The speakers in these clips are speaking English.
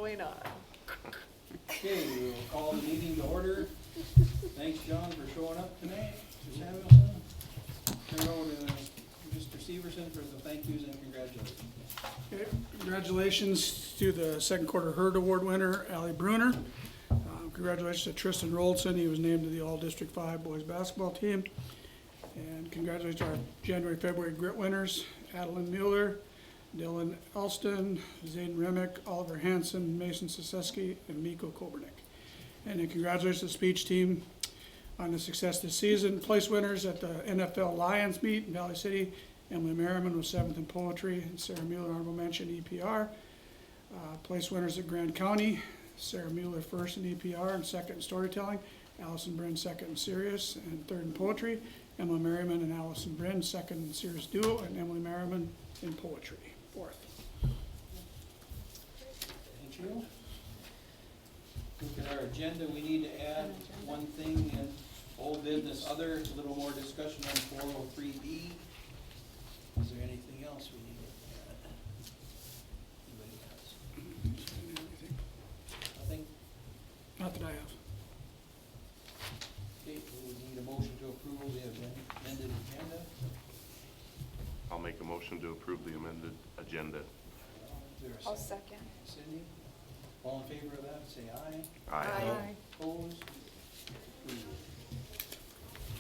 going on. Okay, we'll call the meeting to order. Thanks, John, for showing up tonight. Mr. Samuelson. Turn it over to Mr. Severson for the thank yous and congratulations. Okay, congratulations to the second quarter Herd Award winner, Allie Bruner. Congratulations to Tristan Roldson. He was named to the All-District 5 boys basketball team. And congratulations to our January, February grit winners, Adeline Mueller, Dylan Elston, Zayden Remick, Oliver Hansen, Mason Siseski, and Miko Kobernick. And then congratulations to the speech team on the success this season. Place winners at the NFL Lions meet in Valley City, Emily Merriman was 7th in poetry, and Sarah Mueller, honorable mention, EPR. Place winners at Grand County, Sarah Mueller 1st in EPR and 2nd in storytelling, Allison Bryn 2nd in serious and 3rd in poetry, Emily Merriman and Allison Bryn 2nd in serious duo, and Emily Merriman in poetry 4th. Thank you. Look at our agenda, we need to add one thing in old business other, it's a little more discussion on 403B. Is there anything else we need to add? Anybody has? Nothing? Not that I have. Okay, we need a motion to approve the amended agenda. I'll make a motion to approve the amended agenda. Is there a I'll second? second. Cindy? All in favor of that, say aye. Aye. Opposed? Approved.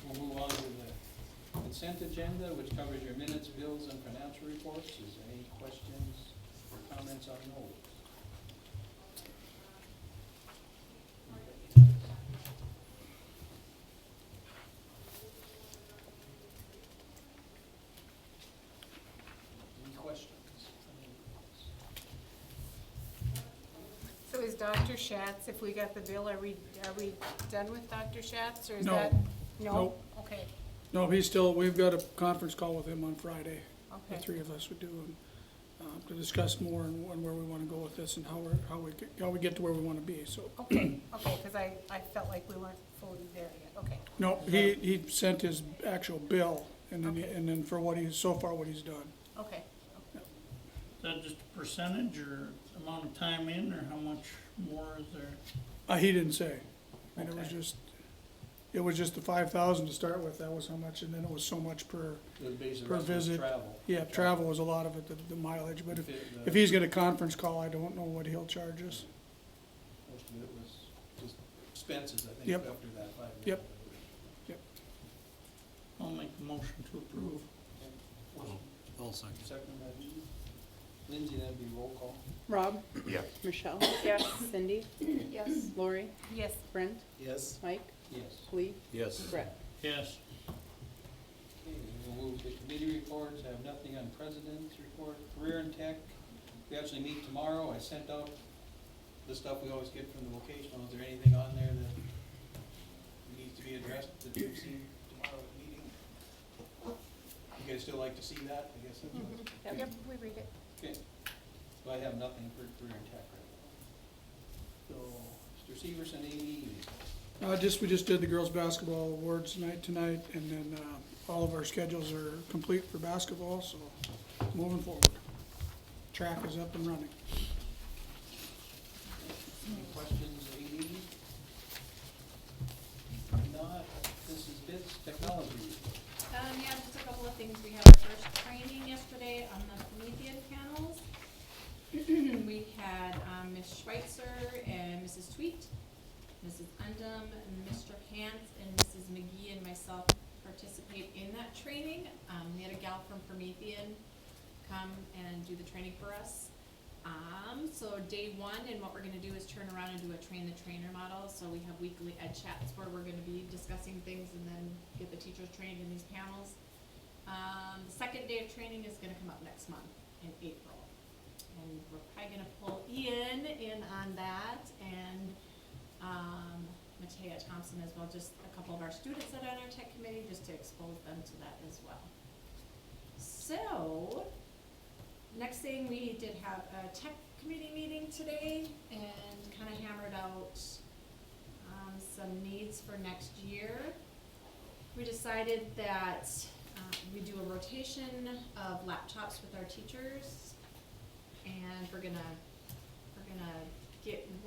We'll move on to the consent agenda, which covers your minutes, bills, and financial reports. Is there any questions or comments on those? Any questions? So is Dr. Schatz, if we got the bill, are we done with Dr. Schatz, or is No. that? No? Nope. Okay, No, we've got a conference call with him on Friday. The okay. three of us would do, and, to discuss more and where we want to go with this and how we get to where we want to be, so. Okay, because I felt like we weren't fully there yet, okay. No, he sent his actual bill, and then, Okay. and then for what he's done. Okay, Is that just a percentage or amount of time in, or how much more is there? He didn't say. I mean, Okay. it was just the 5,000 to start with, that was how much, and then it was so much per, The base of Per rest was visit. travel. yeah, travel was a lot of it, the mileage, but The- if he's got a conference call, I don't know what he'll charge us. Most of it was just expenses, I think, Yep. after that 5 years. Yep. I'll make a motion to approve. I'll second. Second by Lee. Lindsay, that'd be roll call. Rob, Yes. Michelle, Yes. Cindy, Yes. Lori, yes, Brent, Yes. Mike, Yes. Lee, Yes. Brett. Yes. Okay, we'll move to committee reports, I have nothing on president's report, career and tech. We actually meet tomorrow, I sent out the stuff we always get from the vocational, is there anything on there that needs to be addressed that you've seen tomorrow at the meeting? You guys still like to see that, I guess that's what. yep, we read it. Okay, so I have nothing for career and tech right now. So, Mr. Severson, Amy, We just did the girls' basketball awards tonight, and then, all of our schedules are complete for basketball, so moving forward. Track is up and running. any questions, Amy? If not, this is BITS technology. Yeah, just a couple of things. We had our first training yesterday on the Promethean panels. We had Ms. Schweitzer and Mrs. Tweet, Mrs. Undum, and Mr. Hance, and Mrs. McGee and myself participate in that training. We had a gal from Promethean come and do the training for us. So day one, and what we're gonna do is turn around and do a train-the-trainer model. So we have weekly ed chats where we're gonna be discussing things and then get the teachers trained in these panels. The second day of training is gonna come up next month in April. And we're probably gonna pull Ian in on that, and, Matea Thompson as well, just a couple of our students that are on our tech committee, just to expose them to that as well. So, next thing, we did have a tech committee meeting today and kind of hammered out some needs for next year. We decided that we do a rotation of laptops with our teachers, and we're gonna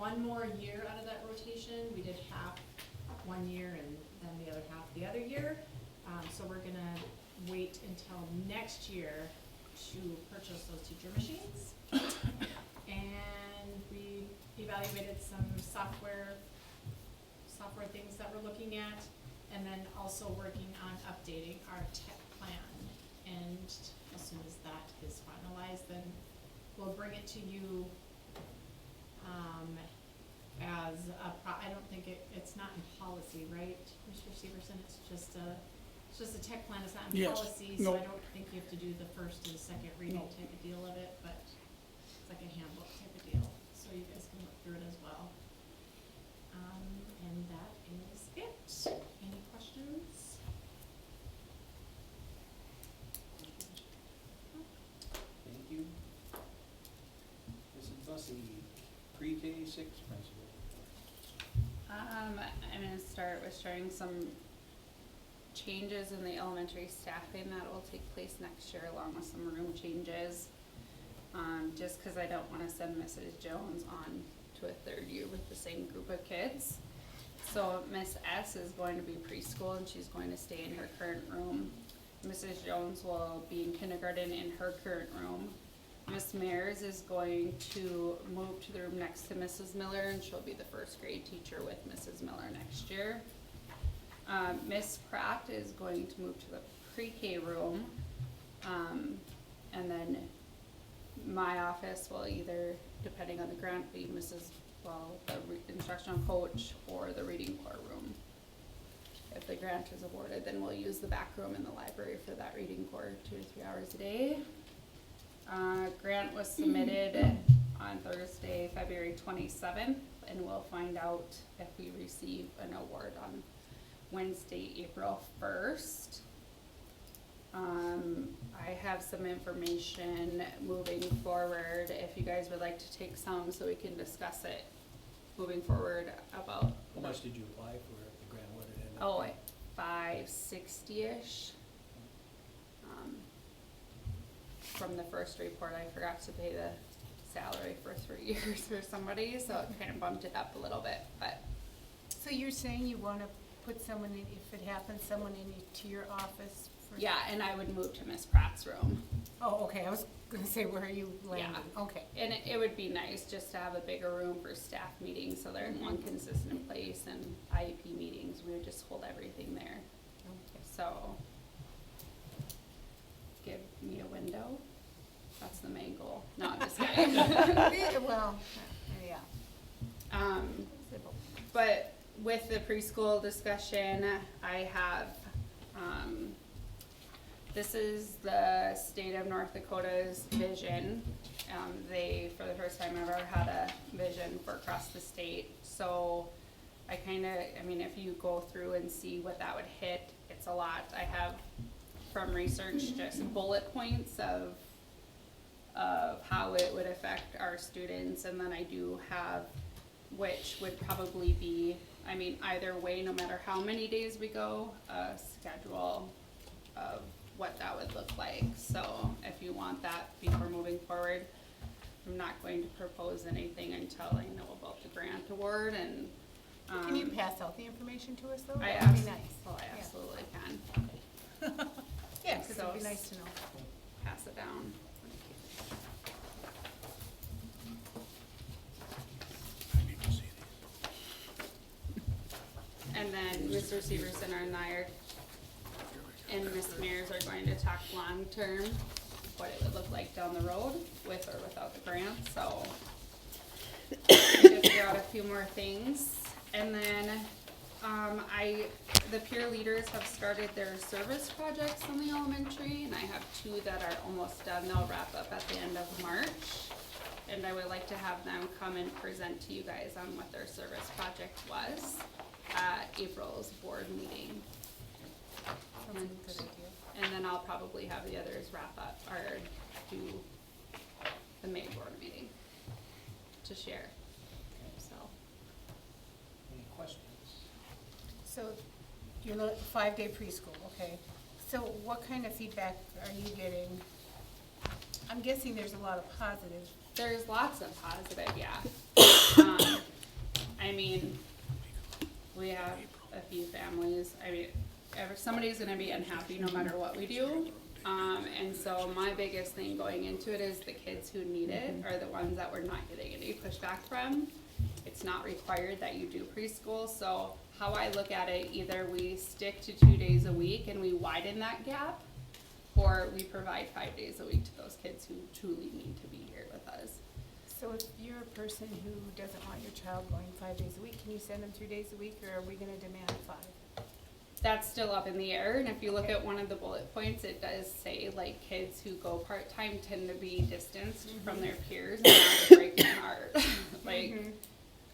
one more year out of that rotation. We did half one year and then the other half the other year. So we're gonna wait until next year to purchase those teacher machines. And we evaluated some software things that we're looking at, and then also working on updating our tech plan. And as soon as that is finalized, then we'll bring it to you, as I don't think it's not in policy, right, Mr. Severson? It's just a tech plan, it's not in Yes. policy, so No. I don't think you have to do the first and second reading No. type of deal of it, but it's like a handbook type of deal, so you guys can look through it as well. And that is it. Any questions? Thank you. Mrs. Bussey, pre-K 6 principal. I'm gonna start with showing some changes in the elementary staffing that will take place next year, along with some room changes. Just cause I don't wanna send Mrs. Jones on to a third year with the same group of kids. So Miss S is going to be preschool and she's going to stay in her current room. Mrs. Jones will be in kindergarten in her current room. Miss Mears is going to move to the room next to Mrs. Miller, and she'll be the first grade teacher with Mrs. Miller next year. Miss Pratt is going to move to the pre-K room. And then my office will either, depending on the grant, be the instructional coach or the reading corps room. If the grant is awarded, then we'll use the back room in the library for that reading corps 2 to 3 hours a day. Grant was submitted on Thursday, February 27th, and we'll find out if we receive an award on Wednesday, April 1st. I have some information moving forward, if you guys would like to take some, so we can discuss it moving forward about. How much did you apply for the grant? What did it end up? Oh, $560-ish. From the first report, I forgot to pay the salary for 3 years for somebody, so it kind of bumped it up a little bit, but. So you're saying you wanna put someone in, if it happens, someone into your office for? Yeah, and I would move to Miss Pratt's room. Oh, okay, I was gonna say, where are you landing? Yeah. Okay. And it would be nice just to have a bigger room for staff meetings, so they're in one consistent place, and IEP meetings, we would just hold everything there. Okay. So, give me a window, that's the main goal. No, I'm just kidding. Well, yeah. But with the preschool discussion, I have, this is the state of North Dakota's vision. They, for the first time ever, had a vision for across the state. So if you go through and see what that would hit, it's a lot. I have from research just bullet points of how it would affect our students, and then I do have, which would probably be, either way, no matter how many days we go, a schedule of what that would look like. So if you want that before moving forward, I'm not going to propose anything until I know about the grant award, and Can you pass out the information to us, though? I That would be nice. I Yeah. absolutely can Yes, it'd be So- nice to know. pass it down. And then Mr. Severson and I and Ms. Mears are going to talk long-term, what it would look like down the road with or without the grant, so. Just figure out a few more things, and then, the peer leaders have started their service projects in the elementary, and I have 2 that are almost done, they'll wrap up at the end of March. And I would like to have them come and present to you guys on what their service project was at April's board meeting. Sounds like a good idea. And then I'll probably have the others wrap up or do the May board meeting to share, so. Any questions? So, you're 5-day preschool, okay. So what kind of feedback are you getting? I'm guessing there's a lot of positive. There's lots of positive, yeah. somebody's gonna be unhappy no matter what we do. And so my biggest thing going into it is the kids who need it are the ones that we're not getting any pushback from. It's not required that you do preschool, so how I look at it, either we stick to 2 days a week and we widen that gap, or we provide 5 days a week to those kids who truly need to be here with us. So if you're a person who doesn't want your child going 5 days a week, can you send them 3 days a week, or are we gonna demand 5? That's still up in the air, and if you look at one of the bullet points, it does say like kids who go part-time tend to be distanced from their peers and have to break my heart. Like,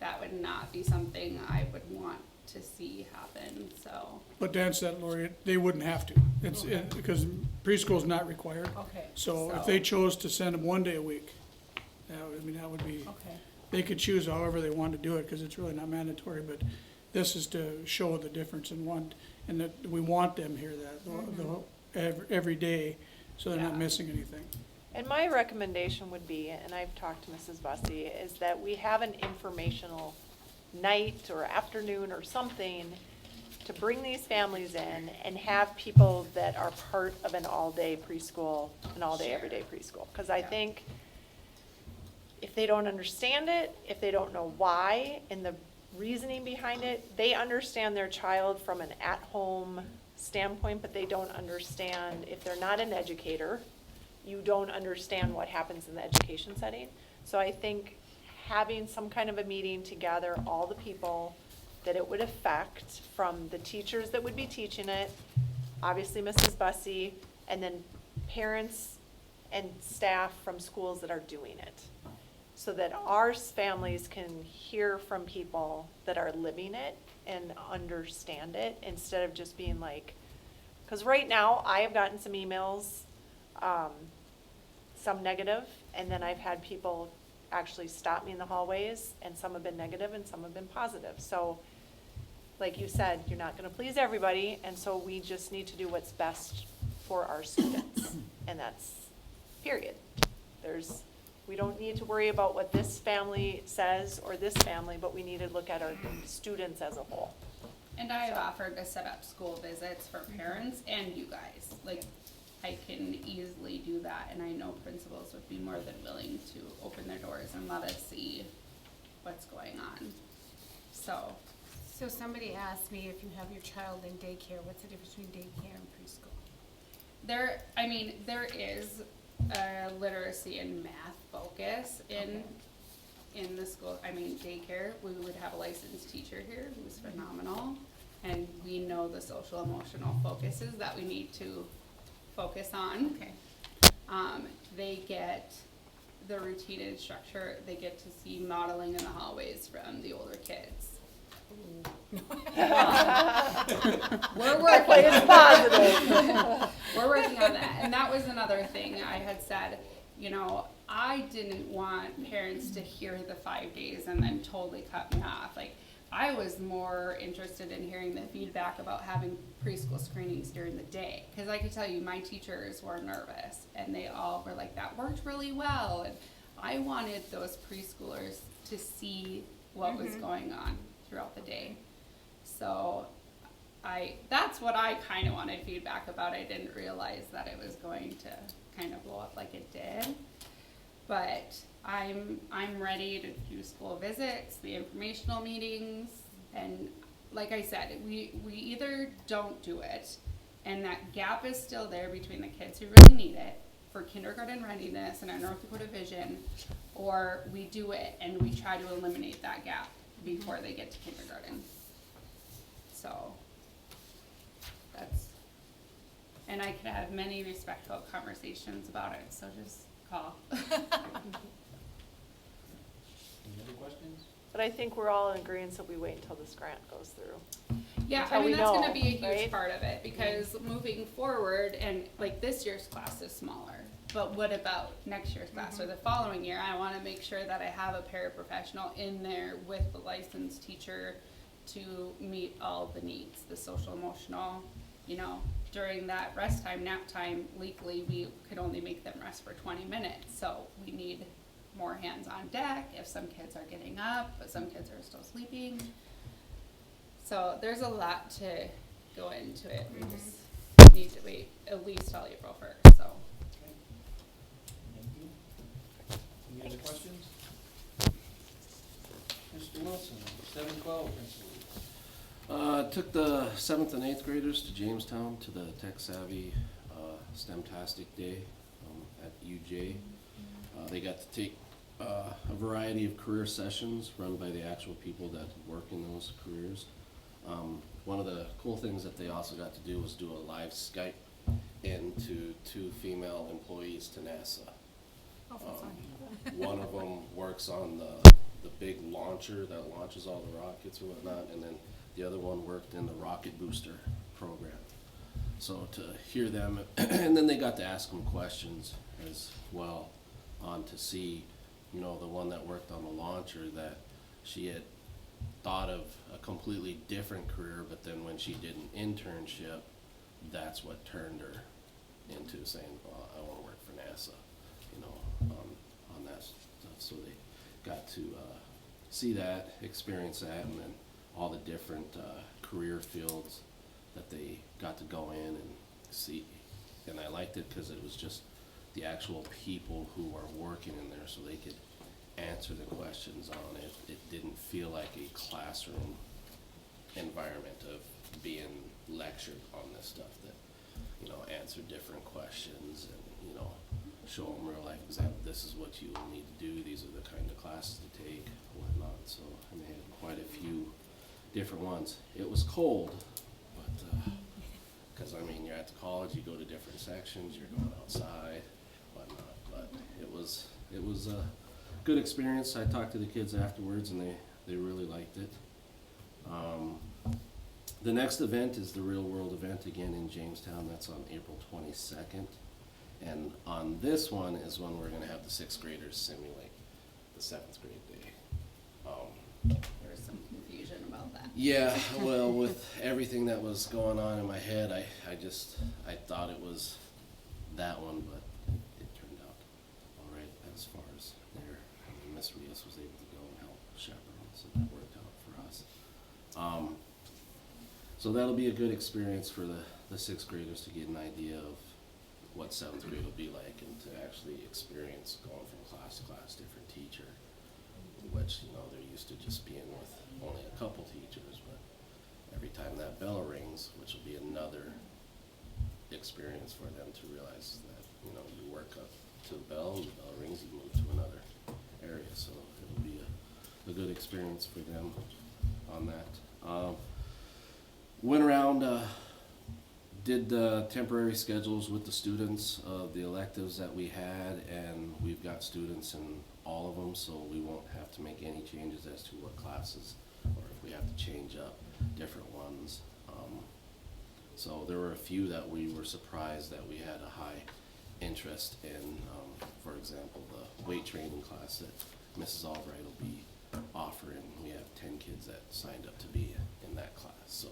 that would not be something I would want to see happen, so. But to answer that, Lori, they wouldn't have to. It's, because preschool's not required. Okay, So if they chose to send them 1 day a week, that would be, okay. they could choose however they want to do it, because it's really not mandatory, but this is to show the difference and that we want them here every day, so they're not Yeah. missing anything. And my recommendation would be, and I've talked to Mrs. Bussey, is that we have an informational night or afternoon or something to bring these families in and have people that are part of an all-day preschool, an all-day, everyday preschool. Because I think if they don't understand it, if they don't know why and the reasoning behind it, they understand their child from an at-home standpoint, but they don't understand, if they're not an educator, you don't understand what happens in the education setting. So I think having some kind of a meeting to gather all the people that it would affect, from the teachers that would be teaching it, obviously Mrs. Bussey, and then parents and staff from schools that are doing it. So that our families can hear from people that are living it and understand it, instead of just being like, because right now I have gotten some emails, some negative, and then I've had people actually stop me in the hallways, and some have been negative and some have been positive. So like you said, you're not gonna please everybody, and so we just need to do what's best for our students, and that's period. We don't need to worry about what this family says or this family, but we need to look at our students as a whole. And I have offered to set up school visits for parents and you guys. Like, I can easily do that, and I know principals would be more than willing to open their doors and let us see what's going on. So, So somebody asked me, if you have your child in daycare, what's the difference between daycare and preschool? there is a literacy and math focus in the school. I mean, daycare, we would have a licensed teacher here who's phenomenal, and we know the social emotional focuses that we need to focus on. Okay. They get the routine and structure, they get to see modeling in the hallways from the older kids. We're working. It's positive. We're working on that, and that was another thing I had said, you know, I didn't want parents to hear the 5 days and then totally cut me off. Like, I was more interested in hearing the feedback about having preschool screenings during the day, because I could tell you my teachers were nervous, and they all were like, that worked really well, and I wanted those preschoolers to see what was going on throughout the day. So that's what I kind of wanted feedback about. I didn't realize that it was going to kind of blow up like it did. But I'm ready to do school visits, the informational meetings, and like I said, we either don't do it, and that gap is still there between the kids who really need it for kindergarten readiness and our North Dakota vision, or we do it and we try to eliminate that gap before they get to kindergarten. So and I can have many respectful conversations about it, so just call. Any other questions? But I think we're all in agreement that we wait until this grant goes through. Yeah, Until I mean, we that's know, gonna be a huge right? part of it, because moving forward, and like this year's class is smaller, but what about next year's class or the following year? I wanna make sure that I have a paraprofessional in there with the licensed teacher to meet all the needs, the social emotional, you know, during that rest time, nap time, legally, we could only make them rest for 20 minutes, so we need more hands on deck if some kids are getting up, but some kids are still sleeping. So there's a lot to go into it. We just need to wait at least till April 1st, so. Okay. Thank you. Any other questions? Mr. Wilson, 712 principal. Took the 7th and 8th graders to Jamestown to the Tech Savvy STEMtastic Day at UJ. They got to take a variety of career sessions run by the actual people that work in those careers. One of the cool things that they also got to do was do a live Skype into 2 female employees to NASA. One of them works on the big launcher that launches all the rockets or whatnot, and then the other one worked in the rocket booster program. So to hear them, and then they got to ask them questions as well, on to see, you know, the one that worked on the launcher, that she had thought of a completely different career, but then when she did an internship, that's what turned her into saying, well, I want to work for NASA, you know, on that stuff. So they got to see that, experience that, and then all the different career fields that they got to go in and see. And I liked it because it was just the actual people who are working in there, so they could answer the questions on it. It didn't feel like a classroom environment of being lectured on this stuff, that, you know, answer different questions and, you know, show them real life example. This is what you will need to do. These are the kind of classes to take, whatnot. So I mean, had quite a few different ones. It was cold, but because I mean, you're at the college, you go to different sections, you're going outside, whatnot. But it was a good experience. I talked to the kids afterwards, and they really liked it. The next event is the Real World event again in Jamestown. That's on April 22nd. And on this one is when we're going to have the 6th graders simulate the 7th grade day. There was some confusion about that. Yeah, well, with everything that was going on in my head, I thought it was that one, but it turned out all right as far as there. I mean, Miss Rios was able to go and help chaperone, so that worked out for us. So that'll be a good experience for the 6th graders to get an idea of what 7th grade will be like, and to actually experience going from class to class, different teacher, which, you know, they're used to just being with only a couple teachers, but every time that bell rings, which will be another experience for them to realize that, you know, you work up to the bell, and the bell rings, you move to another area, so it'll be a good experience for them on that. Went around, did the temporary schedules with the students of the electives that we had, and we've got students in all of them, so we won't have to make any changes as to what classes, or if we have to change up different ones. So there were a few that we were surprised that we had a high interest in. For example, the weight training class that Mrs. Albright will be offering. We have 10 kids that signed up to be in that class, so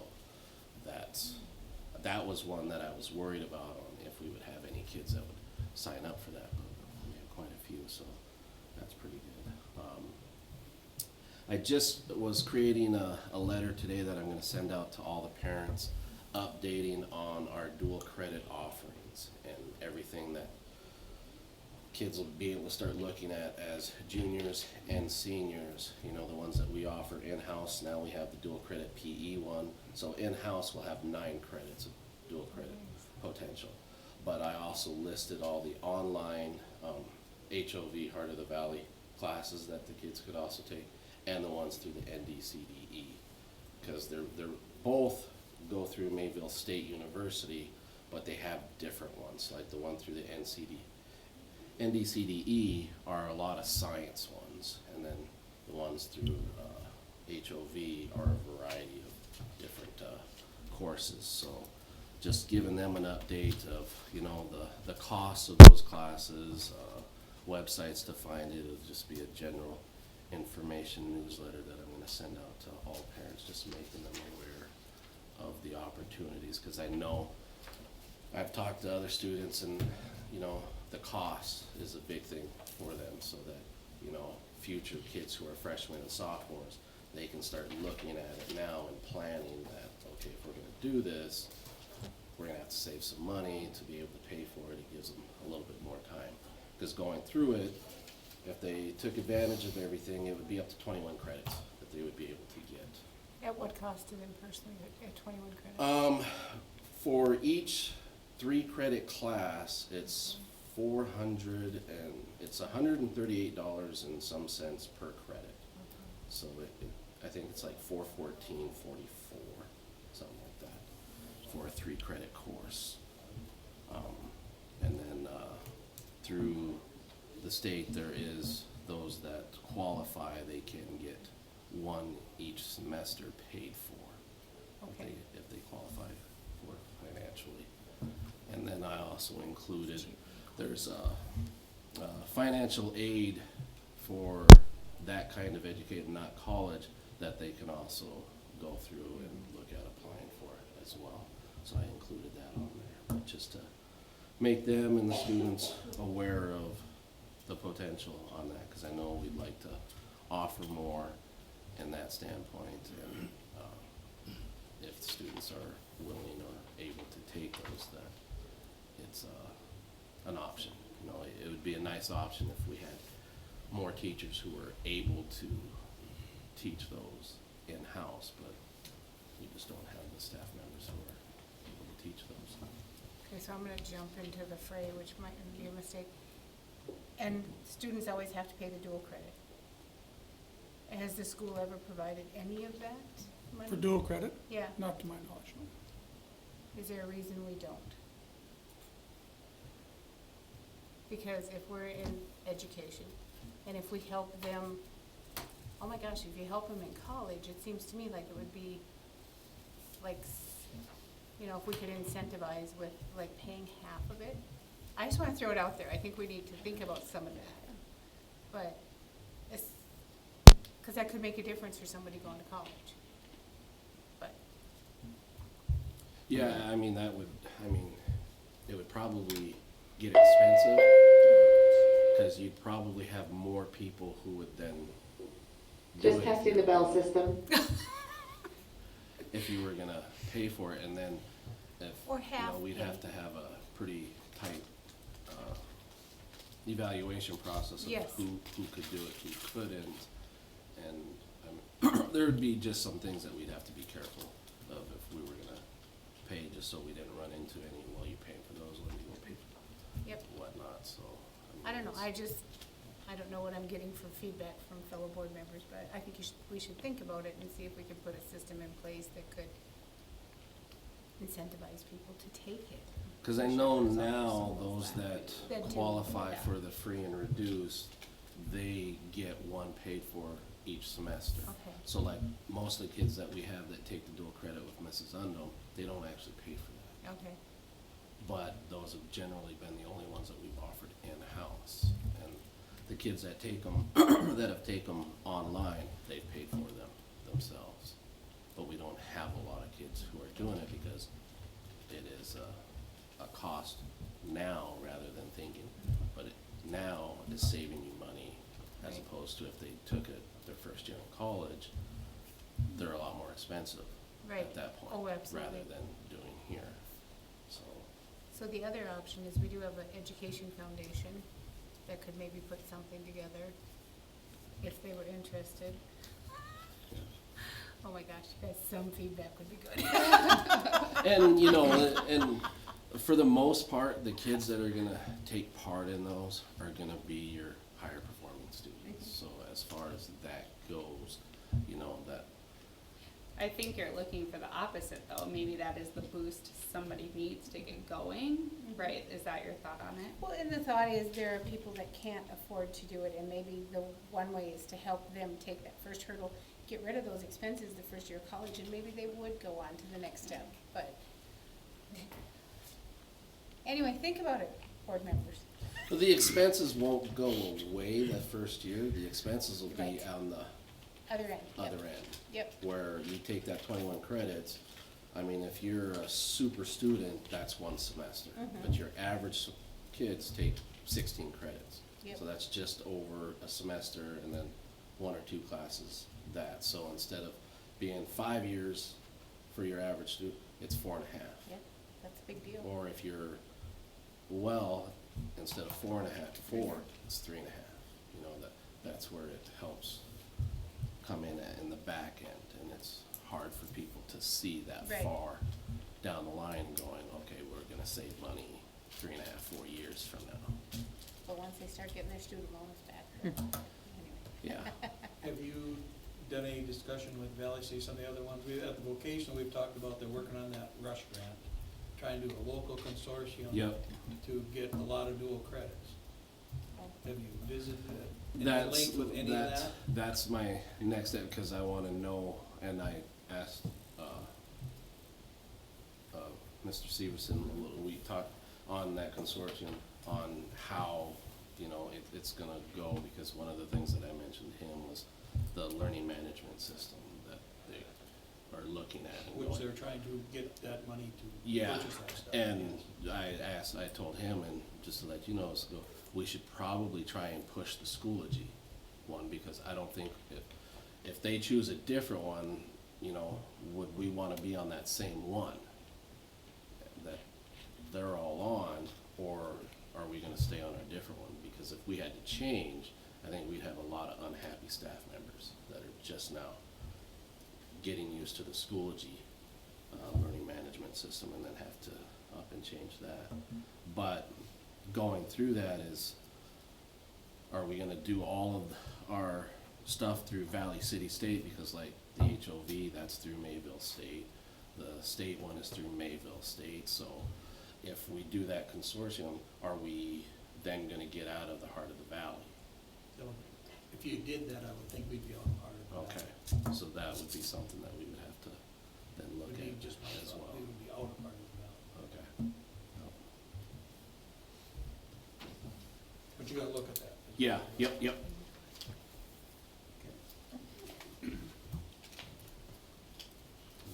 that was one that I was worried about, on if we would have any kids that would sign up for that, but we have quite a few, so that's pretty good. I just was creating a letter today that I'm going to send out to all the parents, updating on our dual credit offerings and everything that kids will be able to start looking at as juniors and seniors. You know, the ones that we offer in-house. Now we have the dual credit PE one. So in-house we'll have 9 credits of dual credit potential. But I also listed all the online HOV, Heart of the Valley classes that the kids could also take, and the ones through the NDCDE. Because they're both go through Mayville State University, but they have different ones. Like the one through the NDCDE are a lot of science ones, and then the ones through HOV are a variety of different courses. So just giving them an update of, you know, the costs of those classes, websites to find it. It'll just be a general information newsletter that I'm going to send out to all parents, just making them aware of the opportunities, because I know I've talked to other students, and, you know, the cost is a big thing for them, so that, you know, future kids who are freshmen and sophomores, they can start looking at it now and planning that, okay, if we're gonna do this, we're gonna have to save some money to be able to pay for it. It gives them a little bit more time. Because going through it, if they took advantage of everything, it would be up to 21 credits that they would be able to get. At what cost to them personally, at 21 credits? For each 3-credit class, it's it's $138 and some cents per credit. So I think it's like $414.44, something like that, for a 3-credit course. And then through the state, there is those that qualify, they can get one each semester paid for. Okay. If they qualify for it financially. And then I also included, there's a financial aid for that kind of education, not college, that they can also go through and look at applying for it as well. So I included that on there, just to make them and the students aware of the potential on that, because I know we'd like to offer more in that standpoint, and if the students are willing or able to take those, that it's an option. You know, it would be a nice option if we had more teachers who were able to teach those in-house, but we just don't have the staff members who are able to teach those. Okay, so I'm gonna jump into the fray, which might be a mistake. And students always have to pay the dual credit. Has the school ever provided any of that money? For dual credit, Yeah, not to my knowledge, no. is there a reason we don't? Because if we're in education, and if we help them, oh my gosh, if you help them in college, it seems to me like it would be like, you know, if we could incentivize with like paying half of it. I just wanna throw it out there, I think we need to think about some of that. But it's, cause that could make a difference for somebody going to college. But, Yeah, I mean, it would probably get expensive, because you'd probably have more people who would then do Just it testing the bell system. if you were gonna pay for it, and then if, Or you half know, we'd pay. have to have a pretty tight evaluation process of Yes. who could do it, who couldn't, and there would be just some things that we'd have to be careful of if we were gonna pay, just so we didn't run into any, well, you paying for those, let me go pay for yep, whatnot, so. I don't know, it's- I don't know what I'm getting for feedback from fellow board members, but I think we should think about it and see if we can put a system in place that could incentivize people to take it. Cause I know now those That that do, qualify yeah. for the free and reduced, they get one paid for each semester. Okay. So like most of the kids that we have that take the dual credit with Mrs. Undom, they don't actually pay for that. Okay, But those have generally been the only ones that we've offered in-house. And the kids that take them, that have taken them online, they've paid for them themselves. But we don't have a lot of kids who are doing it because it is a cost now rather than thinking. But it now is saving you money as Right. opposed to if they took it their first year in college, they're a lot more expensive right. at that point. Oh, absolutely. Rather than doing here, so. So the other option is we do have an education foundation that could maybe put something together if they were interested. Oh my gosh, you guys, some feedback would be good. And, you know, and for the most part, the kids that are gonna take part in those are gonna be your higher performing students. So as far as that goes, you know, that, I think you're looking for the opposite though, maybe that is the boost somebody needs to get going, right? Is that your thought on it? Well, and the thought is there are people that can't afford to do it, and maybe the one way is to help them take that first hurdle, get rid of those expenses the first year of college, and maybe they would go on to the next step, but. Anyway, think about it, board members. but the expenses won't go away that first year. The expenses will be Right. on the Other end, yep. other end. Yep, Where you take that 21 credits, I mean, if you're a super student, that's one semester. But your average kids take 16 credits. Yep. So that's just over a semester and then 1 or 2 classes that. So instead of being 5 years for your average student, it's 4.5. Yeah, that's a big deal. Or if you're well, instead of 4.5 to 4, it's 3.5. You know, that's where it helps come in the back end, and it's hard for people to see that Right. far down the line going, okay, we're gonna save money 3.5, 4 years from now. But once they start getting their student loans back, anyway. Yeah. Have you done any discussion with Valley City, some of the other ones? At the vocational, we've talked about they're working on that rush grant, trying to do a local consortium Yep. to get a lot of dual credits. Have you visited any That's, link with any of that? that's my next step, because I wanna know, and I asked, Mr. Severson, we talked on that consortium on how, you know, it's gonna go, because one of the things that I mentioned to him was the learning management system that they are looking at and Which going. they're trying to get that money to Yeah, purchase that stuff. and yes. I told him, and just to let you know, so we should probably try and push the Schoology one, because I don't think if they choose a different one, you know, would we wanna be on that same one that they're all on, or are we gonna stay on a different one? Because if we had to change, I think we'd have a lot of unhappy staff members that are just now getting used to the Schoology learning management system, and then have to up and change that. But going through that is, are we gonna do all of our stuff through Valley City State? Because like the HOV, that's through Mayville State. The state one is through Mayville State. So if we do that consortium, are we then gonna get out of the heart of the valley? So if you did that, I would think we'd be on part of that. Okay, so that would be something that we would have to then look We'd be at just as well. we would be out of part of that. Okay. But you gotta look at that. Yeah, yep.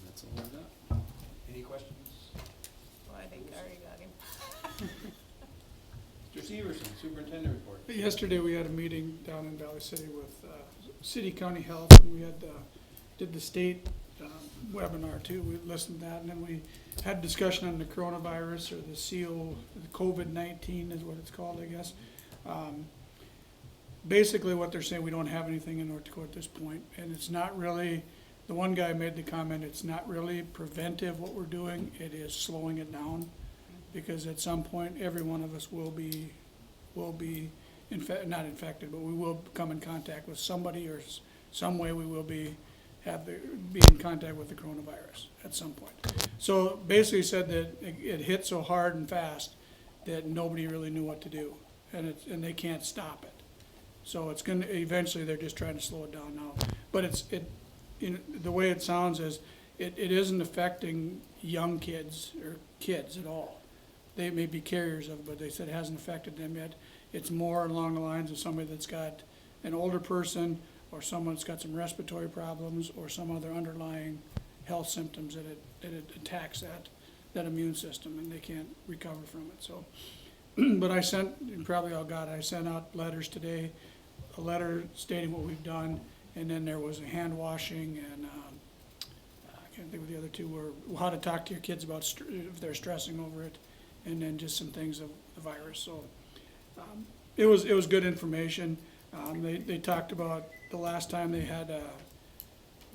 That's all I got. Any questions? Well, I think I already got him. Mr. Severson, superintendent report. Yesterday, we had a meeting down in Valley City with City County Health, and we had, did the state webinar too. We listened to that, and then we had a discussion on the coronavirus, or the the COVID-19 is what it's called, I guess. Basically, what they're saying, we don't have anything in North Dakota at this point, and it's not really, the one guy made the comment, it's not really preventive what we're doing, it is slowing it down, because at some point, every one of us will be not infected, but we will come in contact with somebody, or some way we will be in contact with the coronavirus at some point. So basically said that it hit so hard and fast that nobody really knew what to do, and they can't stop it. So it's gonna, eventually, they're just trying to slow it down now. But the way it sounds is, it isn't affecting young kids or kids at all. They may be carriers of it, but they said it hasn't affected them yet. It's more along the lines of somebody that's got an older person, or someone that's got some respiratory problems, or some other underlying health symptoms that it attacks that immune system, and they can't recover from it, so. But I sent, you probably all got it, I sent out letters today, a letter stating what we've done, and then there was a hand washing, and I can't think of the other two, were how to talk to your kids about if they're stressing over it, and then just some things of the virus, so. It was good information. They talked about the last time they had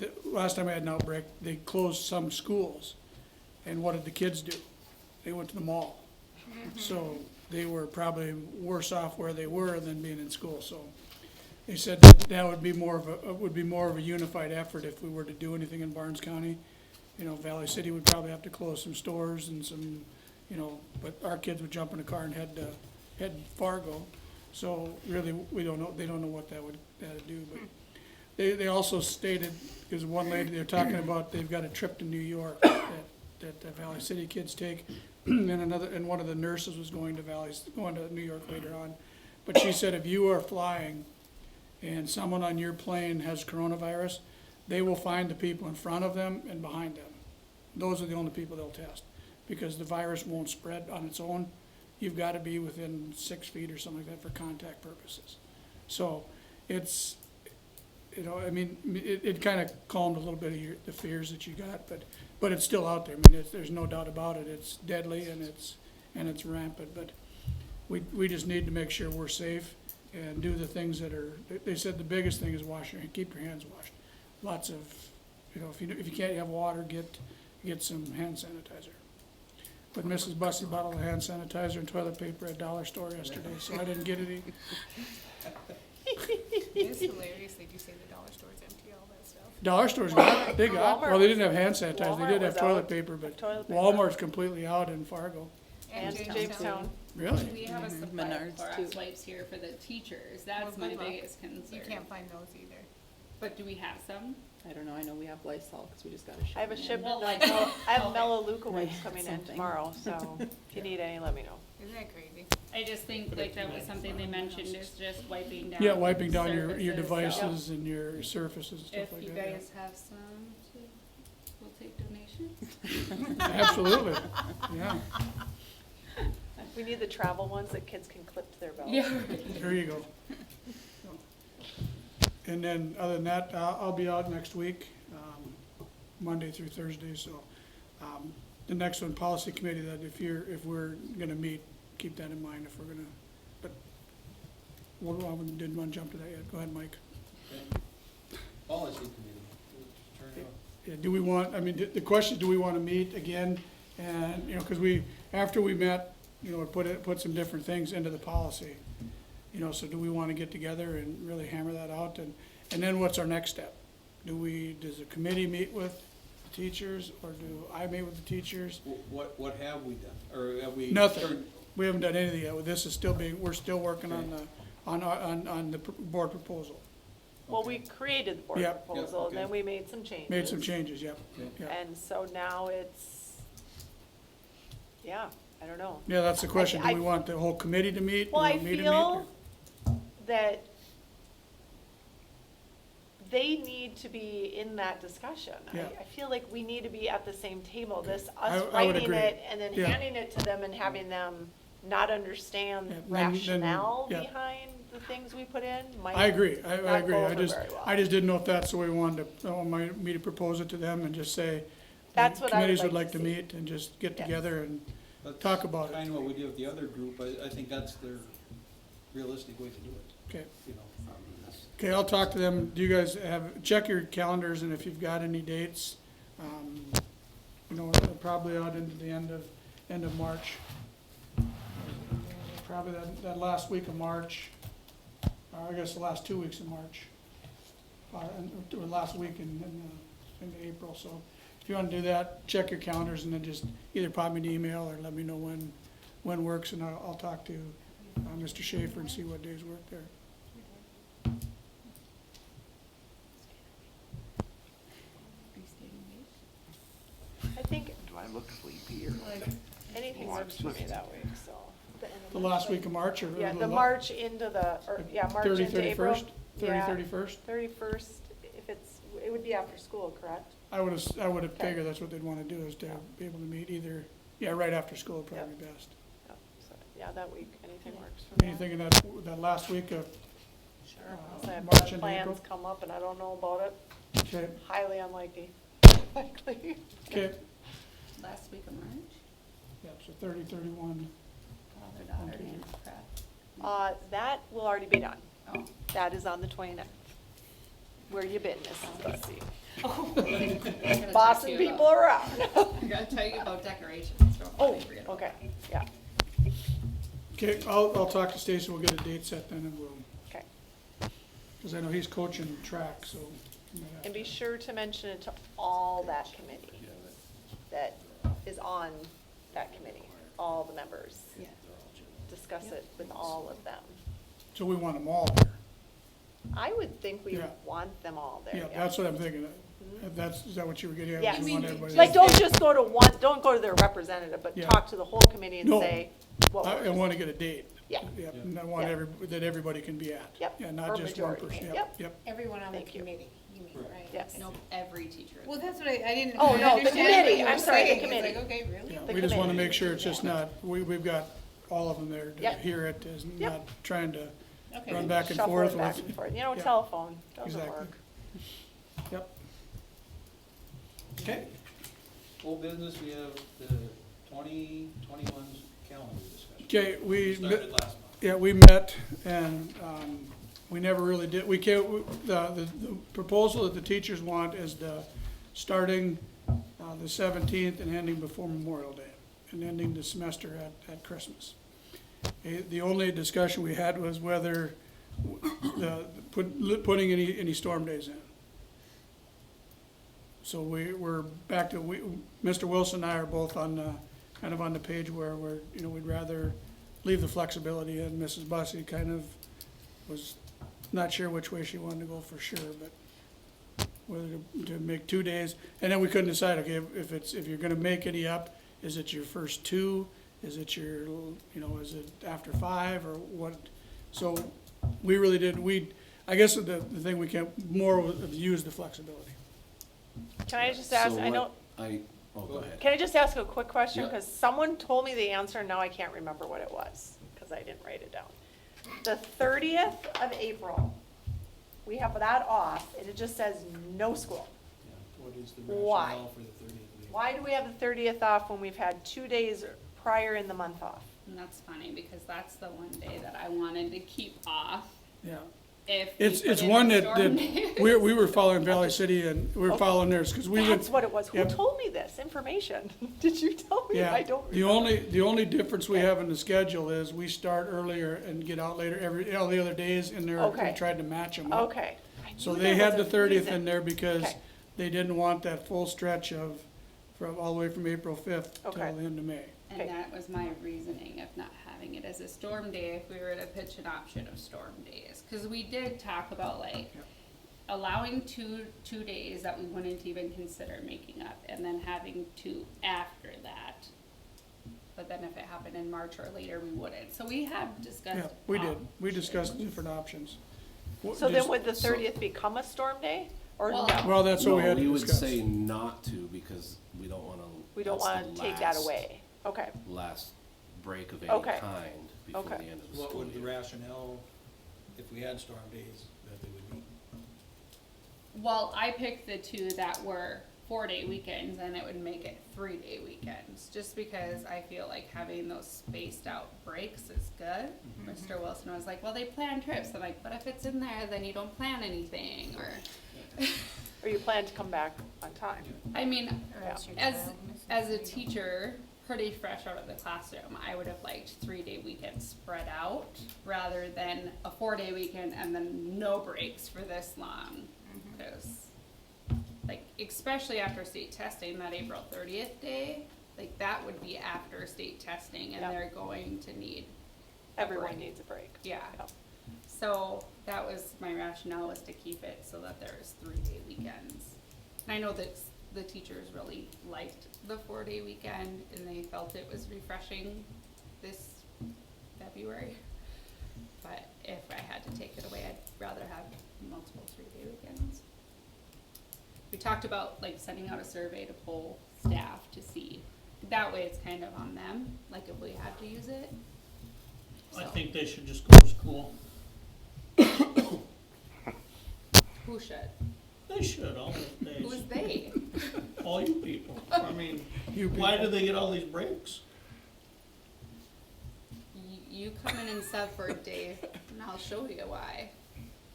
we had an outbreak, they closed some schools, and what did the kids do? They went to the mall. So they were probably worse off where they were than being in school, so. They said that would be more of a unified effort if we were to do anything in Barnes County. You know, Valley City would probably have to close some stores and some, but our kids would jump in a car and head Fargo. So really, we don't know, they don't know what that'd do, but they also stated, because one lady, they're talking about, they've got a trip to New York that the Valley City kids take, and one of the nurses was going to New York later on. But she said, if you are flying and someone on your plane has coronavirus, they will find the people in front of them and behind them. Those are the only people they'll test, because the virus won't spread on its own. You've got to be within 6 feet or something like that for contact purposes. So it's you know, I mean, it kind of calmed a little bit of the fears that you got, but it's still out there. I mean, there's no doubt about it. It's deadly and it's rampant, but we just need to make sure we're safe and do the things that are, they said the biggest thing is wash your, keep your hands washed. Lots of, you know, if you can't have water, get some hand sanitizer. But Mrs. Bussey bought all the hand sanitizer and toilet paper at Dollar Store yesterday, so I didn't get any. It's hilarious that you say the dollar store's empty, all that stuff. Dollar Store's got, they got, well, they didn't have hand sanitizer, Walmart they did have was toilet out paper, but of toilet paper. Walmart's completely out in Fargo. And Jamestown. Really? We have a supply of Menards, Clorox too. wipes here for the teachers, that's Well, my good luck. biggest concern. You can't find those either. But do we have some? I don't know, I know we have Lysol, because we just got a shipment. I have a in. shipment, Well, like, I have okay. Melaleuca wipes Right, coming in something. tomorrow, so if you need any, let me know. Isn't that crazy? I just think like that was something they mentioned is just wiping down. Yeah, wiping down your surfaces, so devices and your surfaces and stuff If like you that. guys have some, we'll take donations. Yeah. Absolutely, yeah, We need the travel ones that kids can clip to their belt. Yeah. there you go. And then, other than that, I'll be out next week, Monday through Thursday, so, the next one, policy committee, that if we're gonna meet, keep that in mind if we're gonna, but, well, I didn't wanna jump to that yet, go ahead, Mike. Policy committee, turn it off. Yeah, do we want, I mean, the question, do we wanna meet again? And, you know, cause after we met, you know, put some different things into the policy. You know, so do we wanna get together and really hammer that out? And then what's our next step? Does the committee meet with the teachers, or do I meet with the teachers? What have we done, or have we? Nothing. turned- We haven't done anything yet. This is still we're still working on the board proposal. Well, we created the board Yep. proposal, Yep, and then okay. we made some changes. Made some changes, yep. Yeah, And so now it's, yeah, I don't know. yeah, that's the question. Do I- we want the whole committee to meet? Do Well, we I want me to meet, feel or- that they need to be in that discussion. Yeah. I feel like we need to be at the same table, us I would writing agree. it and then Yeah. handing it to them and having them not understand Yeah, then- rationale yeah. behind the things we put in might. I agree, I not agree. go I over just, very well. I just didn't know if that's the way we wanted to, me to propose it to them and just say, That's what I would committees would like like to to see. meet and just get Yes. together and That's talk about it. Kind of what we did with the other group, I think that's the realistic way to do it, Okay. you know. That's- Okay, I'll talk to them. Do you guys check your calendars, and if you've got any dates, you know, probably out into the end of March. Probably that last week of March, or I guess the last 2 weeks of March. Or last week in April, so if you wanna do that, check your calendars and then just either pop me an email or let me know when works, and I'll talk to Mr. Schaefer and see what days work there. I think Do I look sleepy or? anything works for me that week, so. end of The March, last like- week of March, or? Yeah, the March into March into April. 31st? 31st? 31st, if it would be after school, correct? I would've Okay. figured that's what they'd wanna do, is to be able to meet either, right after school would probably be best. Yep, so, yeah, that week, anything works for me. Anything in that last week of, Sure, unless I have March into plans April? come up and I don't know about it, okay, highly unlikely. Likely. okay, Last week of March, yeah, so 30, 31, father-daughter dance prep. That will already be done. Oh. That is on the 29th. Where you been, Mrs. Bussey? I'm gonna talk Bossing to you people about- around. I'm gonna tell you about decorations real quick. Oh, I forget about okay, that. yeah, okay, I'll talk to Stacy, we'll get a date set then, and we'll, okay. cause I know he's coaching track, so. we might have And to- be sure to mention it to all that committee that is on that committee, all the members. Yeah. Discuss it with all of them. So we want them all there, I would think we Yeah. want them all there, yeah, yeah. that's what I'm thinking, is that what you were getting at? Yes. You want everybody Like, there? don't just go to one, don't go to their representative, but Yeah. talk to the whole committee and No. say what I works. wanna get a date. Yeah. Yep, and I want Yeah. that everybody can be at. Yep, Yeah, or not just one majority. person, Yep. yep. Everyone on the Thank you. committee, you mean, Right. right? Yes. Nope, every teacher. Well, that's what I didn't. Oh, I no, the understand what committee. you were I'm sorry, the saying. It's committee. like, okay, really? Yeah, The we just wanna committee. make sure it's just not, we've got all of them there to Yep. hear it, is Yep. not trying to Okay. run back and Shuffle forth it back with. and forth. You know, Yeah. telephone doesn't Exactly. work. Yep. Okay, Old business, we have the 2021 calendar discussion. okay, we, Started last month. yeah, we met and, we never really did, we can't, the proposal that the teachers want is the, starting, the 17th and ending before Memorial Day, and ending the semester at Christmas. The only discussion we had was whether putting any storm days in. So we're back to, Mr. Wilson and I are both on the, kind of on the page where we're, you know, we'd rather leave the flexibility, and Mrs. Bussey kind of was not sure which way she wanted to go for sure, but whether to make 2 days, and then we couldn't decide, okay, if you're gonna make any up, is it your first two? Is it your, you know, is it after 5 or what? So we really did, I guess the thing we can more use the flexibility. Can I just ask, So I know, go ahead. can I just ask a quick question? Yeah. Because someone told me the answer, and now I can't remember what it was, because I didn't write it down. The 30th of April, we have that off, and it just says no school. Yeah, what is the Why? rationale for the 30th of April? Why do we have the 30th off when we've had 2 days prior in the month off? And that's funny, because that's the one day that I wanted to keep off Yeah. if we It's put in one the that, storm days. we were following Valley City and we were Okay. following theirs, because we went. That's what it was. Who Yep. told me this information? Did you tell me? Yeah, I don't the remember. the only difference we have in the schedule is we start earlier and get out later all the other days in there, we Okay. tried to match them up. Okay. I So knew they there had was the a 30th reason. in there because Okay. they didn't want that full stretch of, from, all the way from April 5th till the Okay. end of May. And Okay. that was my reasoning of not having it as a storm day if we were to pitch an option of storm days. Cause we did talk about like Yep. allowing two days that we wouldn't even consider making up, and then having 2 after that. But then if it happened in March or later, we wouldn't. So we have discussed. Yeah, we did. We discussed options. different options. So then would the 30th become a storm day or Well, no? Well, that's what we No, had to we would discuss. say not to, because we don't wanna. We don't that's want the to take that last- away. Okay. Last break of any Okay. kind before the Okay. end of the What school would the year. rationale, if we had storm days, that they would meet? Well, I picked the 2 that were 4-day weekends, and it would make it 3-day weekends, just because I feel like having those spaced out breaks is good. Mr. Wilson was like, well, they plan trips. I'm like, but if it's in there, then you don't plan anything, or, Or you plan to come back on time? I mean, Or else your as, child misses as a reading. teacher, pretty fresh out of the classroom, I would have liked 3-day weekends spread out, rather than a 4-day weekend and then no breaks for this long. Because, like, especially after state testing, that April 30th day, like, that would be after state testing, and Yeah. they're going to need a Everyone break. needs a break. Yeah. Yep. So that was my rationale, was to keep it so that there's 3-day weekends. And I know that the teachers really liked the 4-day weekend, and they felt it was refreshing this February. But if I had to take it away, I'd rather have multiple 3-day weekends. We talked about like sending out a survey to poll staff to see. That way it's kind of on them, like if we had to use it. I So, think they should just go to school. who should? They should, all those days. Who's they? All you people. I mean, You why people. do they get all these breaks? You come in and sub for a day, and I'll show you why.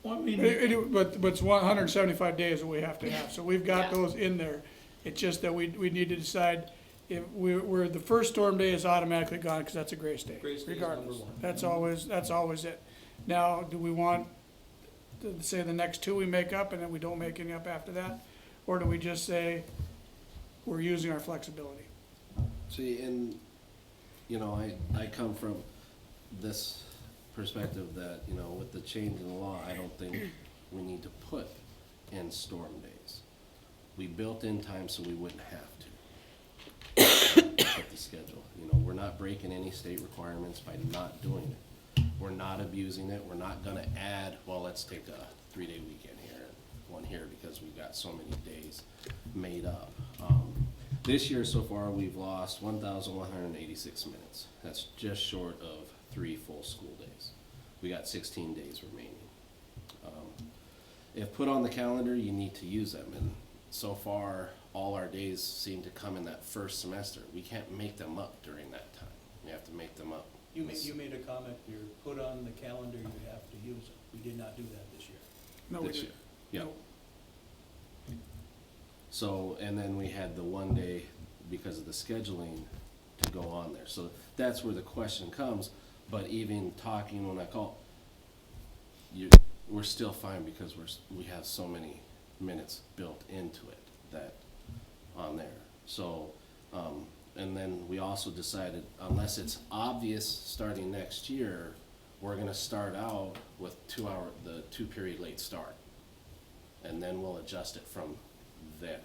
Well, I mean, But it's 175 days that we have to have, so we've got Yeah. those in there. It's just that we need to decide if we're, the first storm day is automatically gone, because that's a grace day, Grace day is number regardless. one. That's always it. Now, do we want to say the next 2 we make up, and then we don't make any up after that? Or do we just say, we're using our flexibility? See, and, you know, I come from this perspective that, you know, with the change in the law, I don't think we need to put in storm days. We built in time so we wouldn't have to put the schedule. You know, we're not breaking any state requirements by not doing it. We're not abusing it. We're not gonna add, well, let's take a 3-day weekend here and one here because we've got so many days made up. This year so far, we've lost 1,186 minutes. That's just short of 3 full school days. We got 16 days remaining. if put on the calendar, you need to use them. And so far, all our days seem to come in that first semester. We can't make them up during that time. We have to make them up. You made a comment, you're put on the calendar, you have to use it. We did not do that this year. No, we This did. year. Yep. No. So, and then we had the one day because of the scheduling to go on there. So that's where the question comes, but even talking when I call, we're still fine because we have so many minutes built into it that, on there. So, and then we also decided, unless it's obvious starting next year, we're gonna start out with the 2-period late start. And then we'll adjust it from there.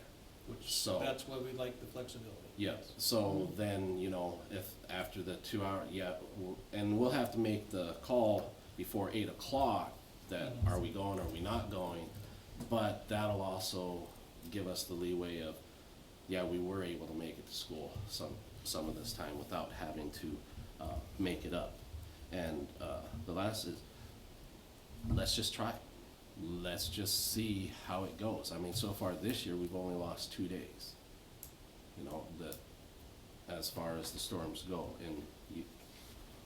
So That's why we like the flexibility. yeah, so then, if after the 2 hour, and we'll have to make the call before 8 o'clock that are we going, are we not going? But that'll also give us the leeway of, we were able to make it to school some of this time without having to make it up. And the last is, let's just try it. Let's just see how it goes. I mean, so far this year, we've only lost 2 days. As far as the storms go, and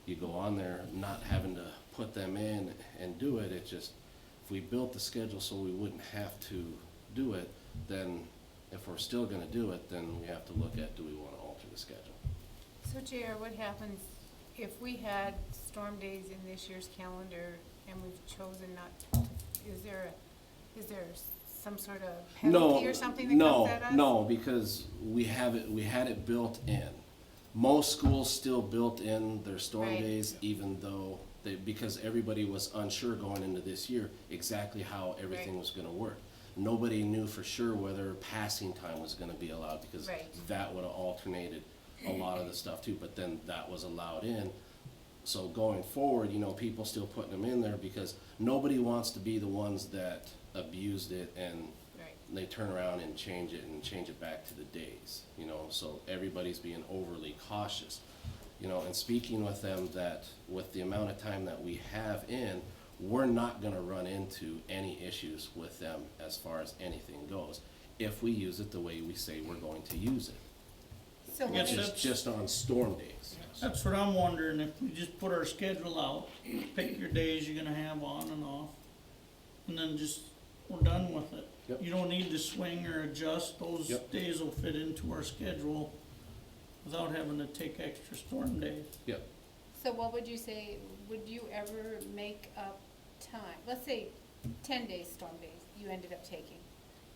you go on there not having to put them in and do it. It just, if we built the schedule so we wouldn't have to do it, then if we're still gonna do it, then we have to look at, do we wanna alter the schedule? So JR, what happens if we had storm days in this year's calendar and we've chosen not to, is there some sort of penalty or something that comes at us? No, because we had it built in. Most schools still built in their storm Right. days, even though because everybody was unsure going into this year exactly how everything Right. was gonna work. Nobody knew for sure whether passing time was gonna be allowed, because Right. that would've alternated a lot of the stuff too, but then that was allowed in. So going forward, people still putting them in there because nobody wants to be the ones that abused it and Right. they turn around and change it back to the days, so everybody's being overly cautious. And speaking with them that with the amount of time that we have in, we're not gonna run into any issues with them as far as anything goes, if we use it the way we say we're going to use it. So Yes, let me, sir. Just on storm days. That's what I'm wondering, if we just put our schedule out, pick your days you're gonna have on and off, and then we're done with it. Yep. You don't need to swing or adjust, those Yep. days will fit into our schedule without having to take extra storm days. Yep. so what would you say, would you ever make up time? Let's say 10 days, storm days, you ended up taking.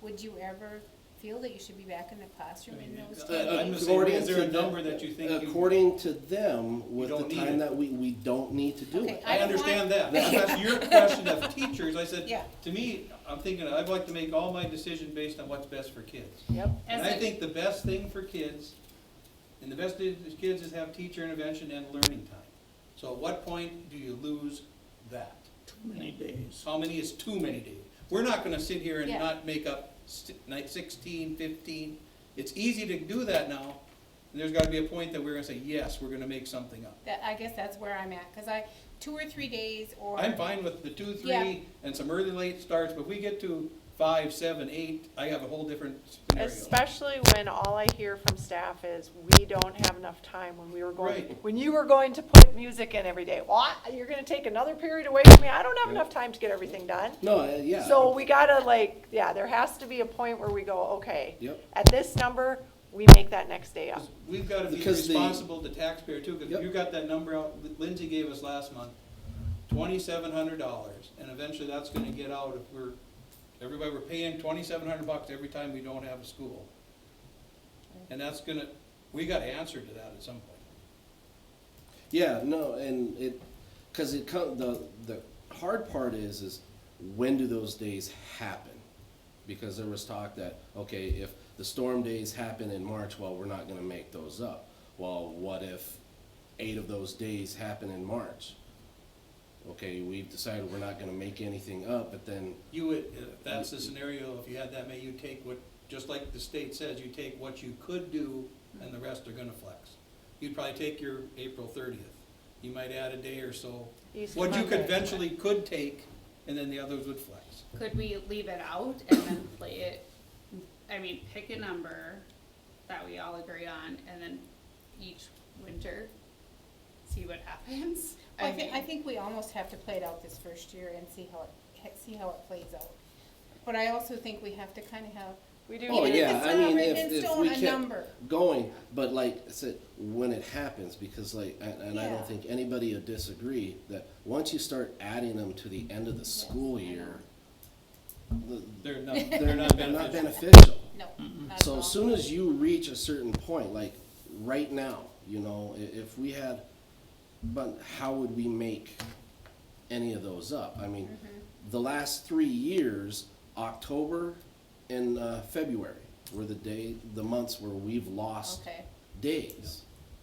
Would you ever feel that you should be back in the classroom in those 10 I'm days? just saying, is there a According to number that you think you? According to them, with the don't need time it. that we don't need to do Okay, it. I don't understand want- that. That's your question of teachers. I said, Yeah. to me, I'm thinking, I'd like to make all my decisions based on what's best for kids. Yep. And As I a- think the best thing for kids, and the best thing for kids is have teacher intervention and learning time. So at what point do you lose that? Too many days. How many is too many days? We're not gonna sit here and Yeah. not make up night 16, 15. It's easy to do that now, and there's gotta be a point that we're gonna say, yes, we're gonna make something up. I guess that's where I'm at, cause 2 or 3 days or. I'm fine with the 2, 3, Yeah. and some early late starts, but if we get to 5, 7, 8, I have a whole different scenario. Especially when all I hear from staff is, we don't have enough time when Right. when you were going to put music in every day. What? You're gonna take another period away from me? I don't have enough time to get everything done. No, yeah. So we gotta there has to be a point where we go, okay, Yep. at this number, we make that next day up. We've gotta be Because responsible to taxpayer too, Yep. because you got that number out, Lindsay gave us last month, $2,700, and eventually that's gonna get out if we're paying $2,700 every time we don't have a school. And that's we gotta answer to that at some point. Yeah, no, and the hard part is when do those days happen? Because there was talk that, okay, if the storm days happen in March, well, we're not gonna make those up. Well, what if 8 of those days happen in March? Okay, we've decided we're not gonna make anything up, but then, You would, if that's the scenario, if you had that many, you take just like the state says, you take what you could do, and the rest are gonna flex. You'd probably take your April 30th. You might add a day or so. Easter What you could Monday. eventually could take and then the others would flex. Could we leave it out and then play it, I mean, pick a number that we all agree on, and then each winter, see what happens? I think we almost have to play it out this first year and see how it plays out. But I also think we have to kinda have, We do Oh, need, yeah, it's I not mean, written in if stone, we a kept number. going, but like I said, when it happens, because like, and I Yeah. don't think anybody would disagree, that once you start adding them to the end of the school I know. year, They're not they're not beneficial. beneficial. No, not at So all. as soon as you reach a certain point, like right now, you know, if we had, but how would we make any of those up? I mean, the last 3 years, October and February were the months where we've lost Okay, days,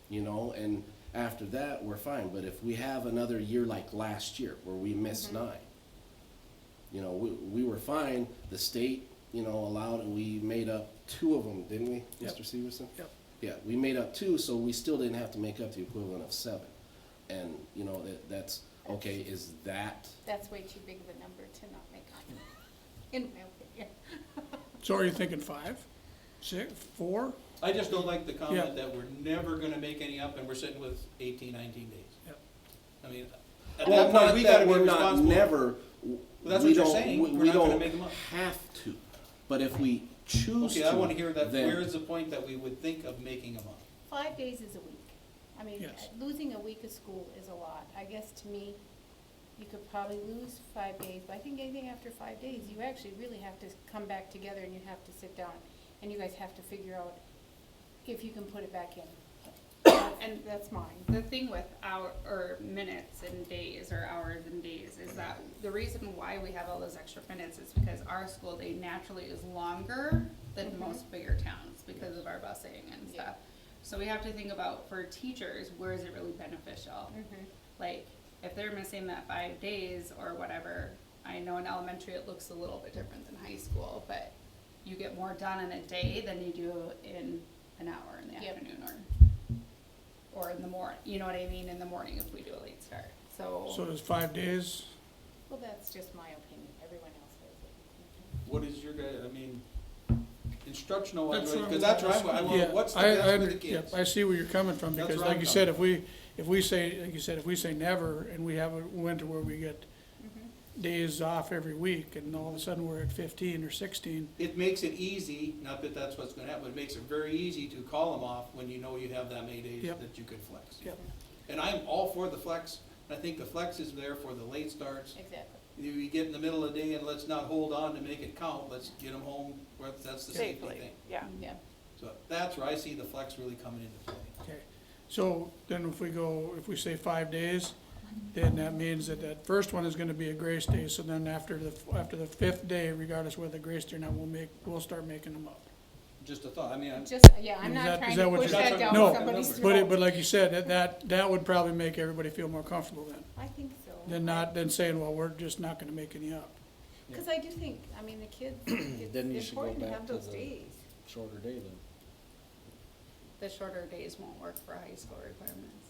you know, and after that, we're fine. But if we have another year like last year where we missed 9, you know, we were fine. The state, you know, allowed, and we made up 2 of them, didn't we, Yep. Mr. Severson? Yep. Yeah, we made up 2, so we still didn't have to make up the equivalent of 7. And, you know, that's, okay, is that, that's way too big of a number to not make up, in my opinion. So are you thinking 5, 6, 4? I just don't like the comment Yeah. that we're never gonna make any up and we're sitting with 18, 19 days. Yep. I mean, at well, that point, not we that gotta be we're not responsible. never, Well, that's we what you're don't- saying. we- We're we not gonna don't make them up. have to. But if we choose to, Okay, I wanna hear that, then- where is the point that we would think of making them up? 5 days is a week. I mean, Yes. losing a week of school is a lot. I guess to me, you could probably lose 5 days, but I think anything after 5 days, you actually really have to come back together and you have to sit down and you guys have to figure out if you can put it back in. And that's mine. The thing with or minutes and days, or hours and days, is that the reason why we have all those extra minutes is because our school day naturally is longer than most bigger towns because of our busing and Yeah. stuff. So we have to think about, for teachers, where is it really beneficial? Like, if they're missing that 5 days or whatever, I know in elementary it looks a little bit different than high school, but you get more done in a day than you do in an hour in the Yep. afternoon or in the morning, you know what I mean, in the morning if we do a late start, So so. does 5 days? Well, that's just my opinion. Everyone else has it. What is your guy, I mean, instructional, That's what because I'm that's right, I want, Yeah, what's the I- best I for the under- kids? yep, I see where you're coming from, That's because where like I'm you said, coming if we say, like you said, if we say never, and we have a winter where we get days off every week, and all of a sudden we're at 15 or 16, It makes it easy, not that that's what's gonna happen, but it makes it very easy to call them off when you know you have that many days Yep. that you could flex. Yep. And I'm all for the flex, I think the flex is there for the late starts. Exactly. You get in the middle of the day and let's not hold on to make it count, let's get them home, where that's the safety safely, thing. yeah. Yeah. So that's where I see the flex really coming into play. okay. So then if we say 5 days, then that means that that first one is gonna be a grace day, so then after the 5th day, regardless whether grace day or not, we'll start making them up. Just a thought, I mean, I'm, Just, yeah, I'm Is not that- trying is to that what push you're- that down No, somebody's But throat. but like you said, that would probably make everybody feel more comfortable then, I think so. than saying, well, we're just not gonna make any up. Because I do think, I mean, the kids, it's Then you should go important to back have to those the- days. Shorter day then. The shorter days won't work for high school requirements.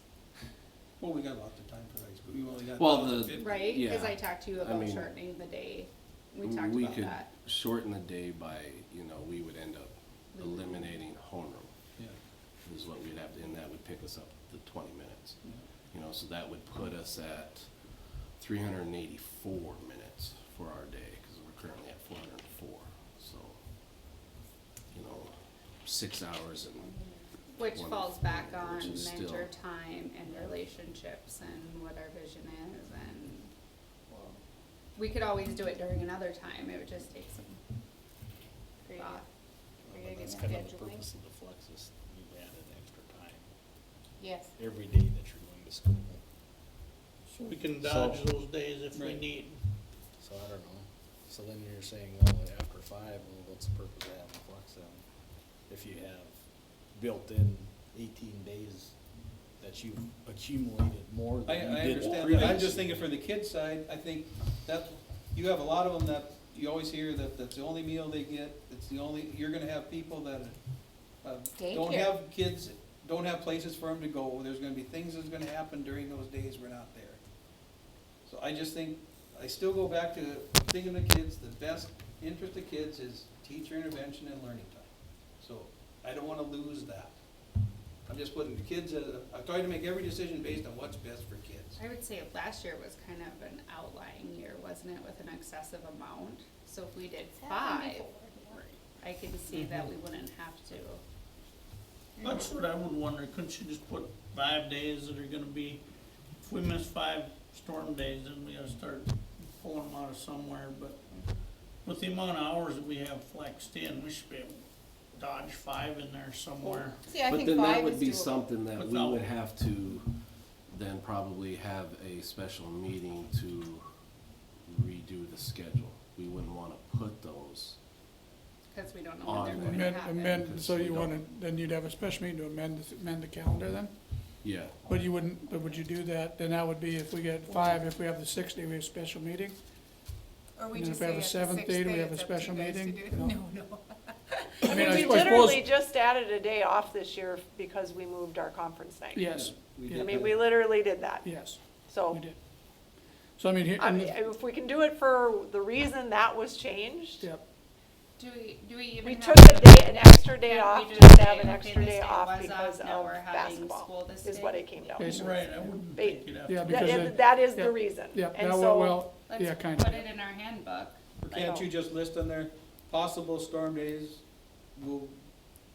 well, we got lots of time for high school, we only got. Well, 1,050. Right? Cause Yeah. I talked to you I about mean, shortening the day, we talked we about could that. shorten the day by, you know, we would end up eliminating homeroom, Yeah. is what we'd have to, and that would pick us up to 20 minutes. Yeah. You know, so that would put us at 384 minutes for our day, because we're currently at 404. So, you know, 6 hours and, Which one falls of- back on which is mentor still- time and relationships and what our vision is, and, well, we could always do it during another time, it would just take some Great. thought. Creative That's kind of the scheduling. purpose of the flex is you added extra time Yes. every day that you're going to school. So we can dodge those days if we Right. need. So I don't know. So then you're saying, well, after 5, well, what's the purpose of having flex then? If you have built-in 18 days that you've accumulated more I than you did understand that, previously. I'm just thinking for the kids' side, I think that, you have a lot of them that, you always hear that that's the only meal they get, it's the only, you're gonna have people that, don't Daycare. have kids, don't have places for them to go, there's gonna be things that's gonna happen during those days we're not there. So I just think, I still go back to thinking of kids, the best interest of kids is teacher intervention and learning time. So I don't wanna lose that. I'm just putting the kids, I try to make every decision based on what's best for kids. I would say last year was kind of an outlying year, wasn't it, with an excessive amount? So if we did 5, I can see that we wouldn't have to. That's what I would wonder, couldn't you just put 5 days that are gonna be, if we miss 5 storm days, then we gotta start pulling them out of somewhere, but with the amount of hours that we have flexed in, we should be able to dodge 5 in there somewhere. See, I But think then that 5 would is be doable. something that we Without- would have to then probably have a special meeting to redo the schedule. We wouldn't wanna put those. Because we don't know On when they're there. going to happen. Amend, so We you don't. wanna, then you'd have a special meeting to amend the calendar then? Yeah, But you wouldn't, but would you do that, then that would be if we get 5, if we have the 6th day, we have a special meeting? Or we And just if we have say a at the seventh 6th day, do we day, have a it's up to you special guys to meeting? do it. No. No. I mean, I We suppose- literally just added a day off this year because we moved our conference night. Yes, We Yeah. I did mean, that. we literally did that, yes, so. we did. So I mean, here, I mean, if we can do it for the reason that was changed, yep, Do we even we have took a day, an extra day Can't off, we just to say, have an okay, extra this day day off was because off, now of we're having school basketball, this is day? what it came down to. Basically. Right, I wouldn't They- think you'd have Yeah, to. because That- it- that is yeah, the reason. yeah, And that so- will, well, yeah, Let's kind of. put it in our handbook. Or can't you just list on there, possible storm days, we'll,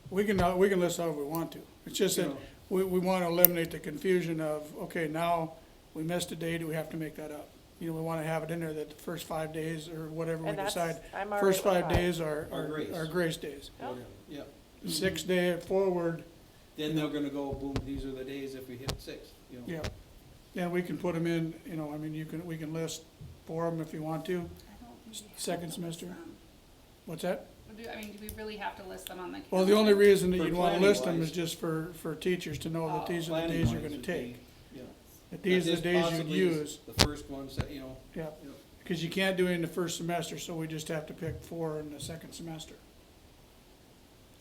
We can list however we want to. It's just you that know, we want to eliminate the confusion of, okay, now we missed a day, do we have to make that up? You know, we want to have it in there that the first 5 days or whatever we And that's, decide, I'm alright first with 5 that. days are grace. grace days. Yep. whatever, yeah. The 6th day forward, Then they're gonna go, boom, these are the days if we hit 6, you know. yeah. Yeah, we can put them in, you know, I mean, we can list 4 of them if you want to. I don't think we have Second to list semester. them. What's that? Do we really have to list them on the calendar? Well, the only reason that For you'd want to planning list them wise. is just for teachers to know that Oh. these are the Planning days you're wise gonna would take. be, yeah. That these are the That days this you'd possibly is use. The first ones that, you know, Yeah, you know, because you can't do it in the first semester, so we just have to pick 4 in the second semester.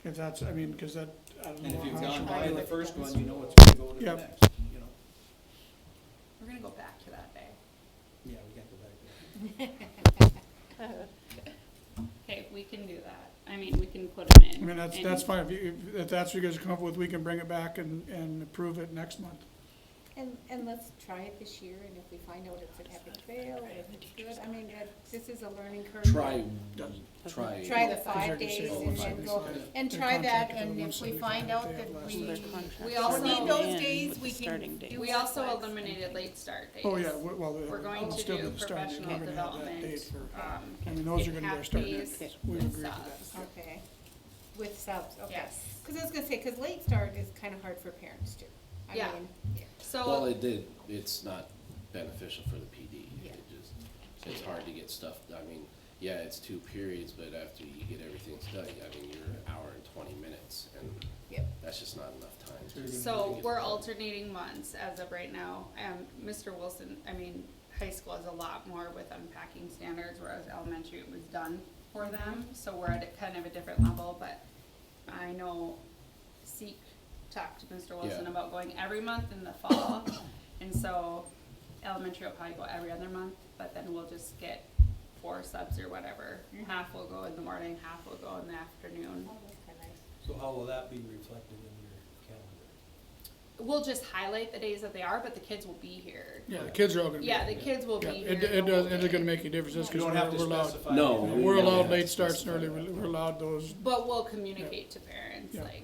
If that's, I mean, because that, I don't know. and if you've how gone should by I do the it. first one, you know it's gonna go to the Yep. next, you know. We're gonna go back to that day. Yeah, we can't go back there. Okay, we can do that. I mean, we can put them in. I mean, that's fine, if that's what you guys come up with, we can bring it back and approve it next month. And let's try it this year, and if we find out it's an epic fail, or if it's good, I mean, this is a learning curve. try Try the 5 Because days they're and gonna then say go, that and their try that, contract is and if we 175, find out they that have less we than Their contract We doesn't also need go those in days, with we the can starting do date. We Well, also flex. eliminated late start days. Oh, yeah, well, We're going it'll to still be do the start date. professional We're gonna have that development, date for, I um, mean, those are in gonna be our half start days dates. We've and agreed to subs. that. Okay, with subs, okay. Yes. Because I was gonna say, because late start is kind of hard for parents too. I Yeah. mean, Well, So, it's not beneficial for the PD. Yeah. It just, it's hard to get stuff, I mean, yeah, it's 2 periods, but after you get everything done, I mean, you're an hour and 20 minutes, and Yep. that's just not enough time. So you're so get we're it done. alternating months as of right now. Mr. Wilson, I mean, high school has a lot more with unpacking standards, whereas elementary it was done for them. So we're at a kind of a different level, but I know Seek talked to Mr. Wilson Yeah. about going every month in the fall. And so elementary will probably go every other month, but then we'll just get 4 subs or whatever. Half will go in the morning, half will go in the afternoon. Oh, that's kind of nice. So how will that be reflected in your calendar? We'll just highlight the days that they are, but the kids will be here. Yeah, the kids are all gonna be. Yeah, the here. kids will Yeah, be here. it the does, whole it isn't gonna day. make any difference, just You because don't have to we're allowed, specify. No, anything. we're don't allowed have late to starts specify early, that. we're allowed those, But we'll communicate to parents, Yeah. like,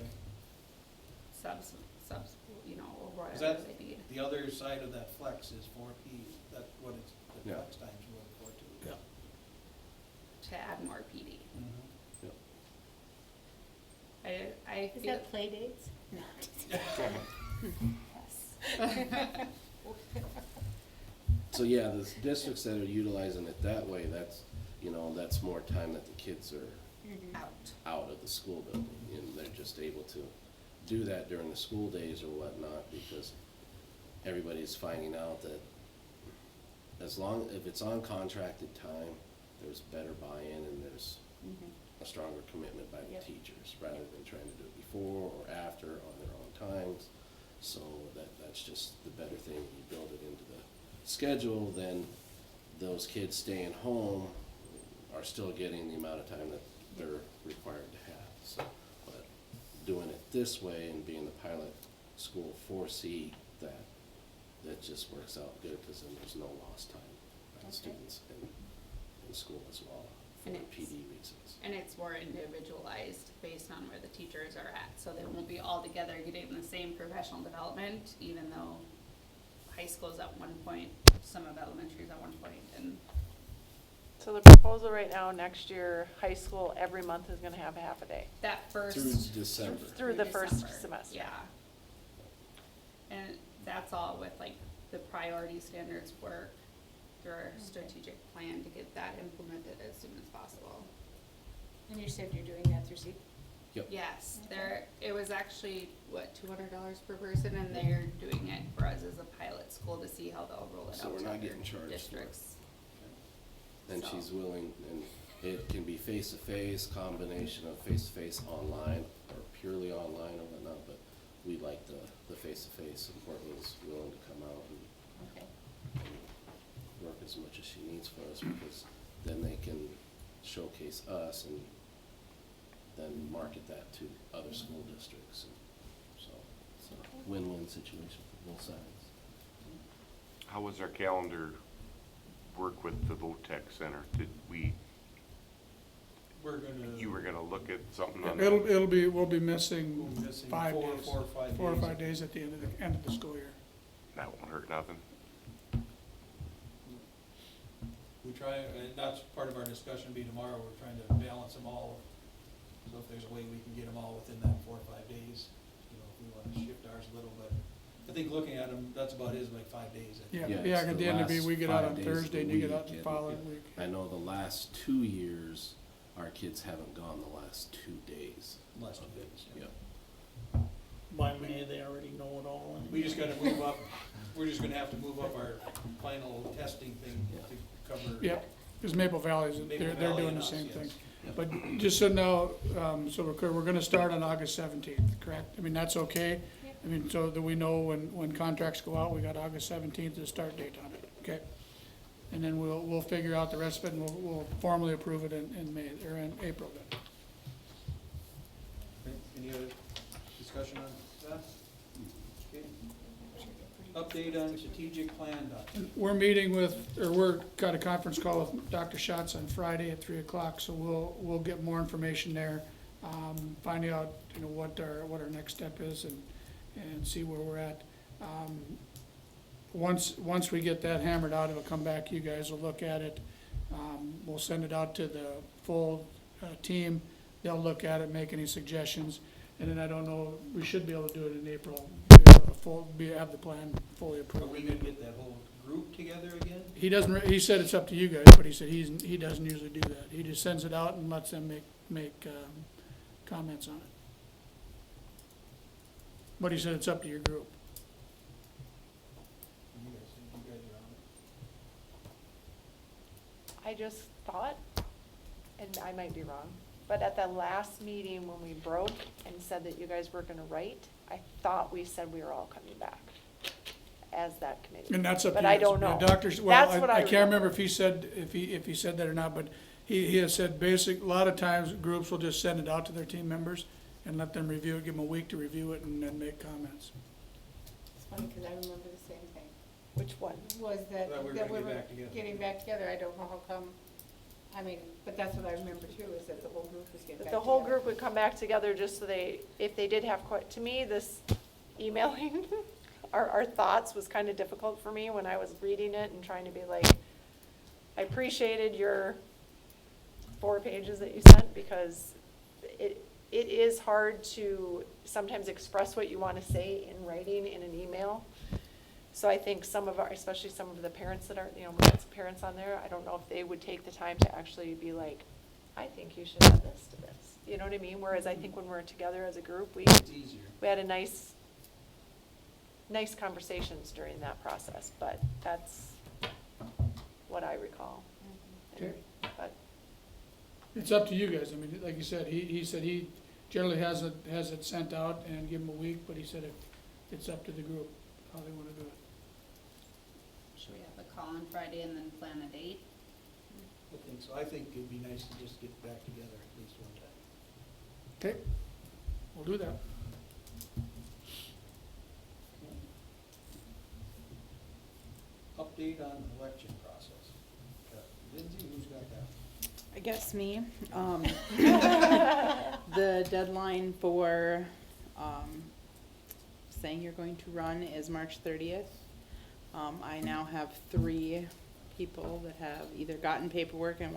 subs, you know, or Is whatever that they need. the other side of that flex is 4P, that's what it's, the Yeah. flex times you look for too. Yeah. To add more PD. Mhm. I Is feel, that play dates? No. yes. So, yeah, the districts that are utilizing it that way, that's, you know, that's more time that the kids are Out. out of the school building, and they're just able to do that during the school days or whatnot, because everybody's finding out that if it's on contracted time, there's better buy-in and there's a stronger commitment by the Yep. teachers, rather than trying to do it before or after on their own times. So that's just the better thing, you build it into the schedule, then those kids staying home are still getting the amount of time that they're required to have, so. But doing it this way and being the pilot school for C, that just works out good, cause then there's no lost time by the students in school as well, for And it's- PD reasons. And it's more individualized based on where the teachers are at, so they won't be all together getting the same professional development, even though high school's at one point, some of elementary's at one point, and So the proposal right now, next year, high school, every month is gonna have a half a day. that first. Through December. Through the first December, semester. Yeah. And that's all with like the priority standards work through our strategic plan to get that implemented as soon as possible. And you said you're doing that through C? Yep. Yes, it was actually, what, $200 per person, and they're doing it for us as a pilot school to see how they'll roll it So out we're to not other getting charged for it. districts. And So- she's willing, and it can be face-to-face, combination of face-to-face online, or purely online or whatnot, but we like the face-to-face, and Courtney's willing to come out Okay. and work as much as she needs for us, because then they can showcase us and then market that to other school districts, and so, it's a win-win situation for both sides. How was our calendar work with the VOTEC Center? Did We're gonna. you were gonna look at something on It'll that? be, we'll be missing We're missing 5 four days. or 5 days. 4 or 5 days at the end of the school year. That won't hurt nothing. We try, and that's part of our discussion be tomorrow, we're trying to balance them all. So if there's a way we can get them all within that 4 or 5 days, you know, if we wanna shift ours a little, but I think looking at them, that's about is like 5 days. I think. Yeah, Yeah, yeah, it's at the the end of the, last we get out 5 on days of Thursday and the you get out week, the and- following week. I know the last 2 years, our kids haven't gone the last 2 days. Last 2 days, yeah. Yep. By May, they already know it all. We just gotta move up, we're just gonna have to move up our final testing thing to cover. Yep, because Maple Valley's, Maple they're Valley doing and the us, same yes. thing. Yep. But just so now, so we're clear, we're gonna start on August 17th, correct? I mean, that's okay? Yep. I mean, so that we know when contracts go out, we got August 17th as start date on it, okay? And then we'll figure out the rest of it and we'll formally approve it in May, or in April then. Okay, any other discussion on that? Okay. Update on strategic plan document. We're meeting with, or we're got a conference call with Dr. Schatz on Friday at 3 o'clock, so we'll get more information there. Find out, what our next step is and see where we're at. Once we get that hammered out, it'll come back, you guys will look at it. We'll send it out to the full, team. They'll look at it, make any suggestions, and then I don't know, we should be able to do it in April. Have the plan fully Are approved. we gonna get that whole group together again? He doesn't, he said it's up to you guys, but he said he doesn't usually do that. He just sends it out and lets them make comments on it. But he said it's up to your group. You guys are on it. I just thought, and I might be wrong, but at the last meeting when we broke and said that you guys were gonna write, I thought we said we were all coming back as that committee. And that's up to you But guys. I don't know. Doctors, That's what well, I I can't remember remember. if he said that or not, but he has said a lot of times groups will just send it out to their team members and let them review it, give them a week to review it and then make comments. It's funny, cause I remember the same thing, Which one? was that, That we were that we gonna get were back together. getting back together, I don't know how come, I mean, but that's what I remember too, is that the whole group was getting back The together. whole group would come back together just so if they did have to me, this emailing our thoughts was kind of difficult for me when I was reading it and trying to be like, I appreciated your 4 pages that you sent, because it is hard to sometimes express what you want to say in writing in an email. So I think especially some of the parents that are, we got some parents on there, I don't know if they would take the time to actually be like, I think you should add this to this. You know what I mean? Whereas I think when we're together as a group, we It's easier. had a nice conversations during that process, but that's what I recall. Okay. But It's up to you guys. I mean, like you said, he said he generally has it sent out and give them a week, but he said it's up to the group how they wanna do it. Should we have the call on Friday and then plan a date? I think so. I think it'd be nice to just get back together at least one time. Okay, we'll do that. Update on election process. Lindsay, who's got that? I guess me. The deadline for, saying you're going to run is March 30th. I now have 3 people that have either gotten paperwork and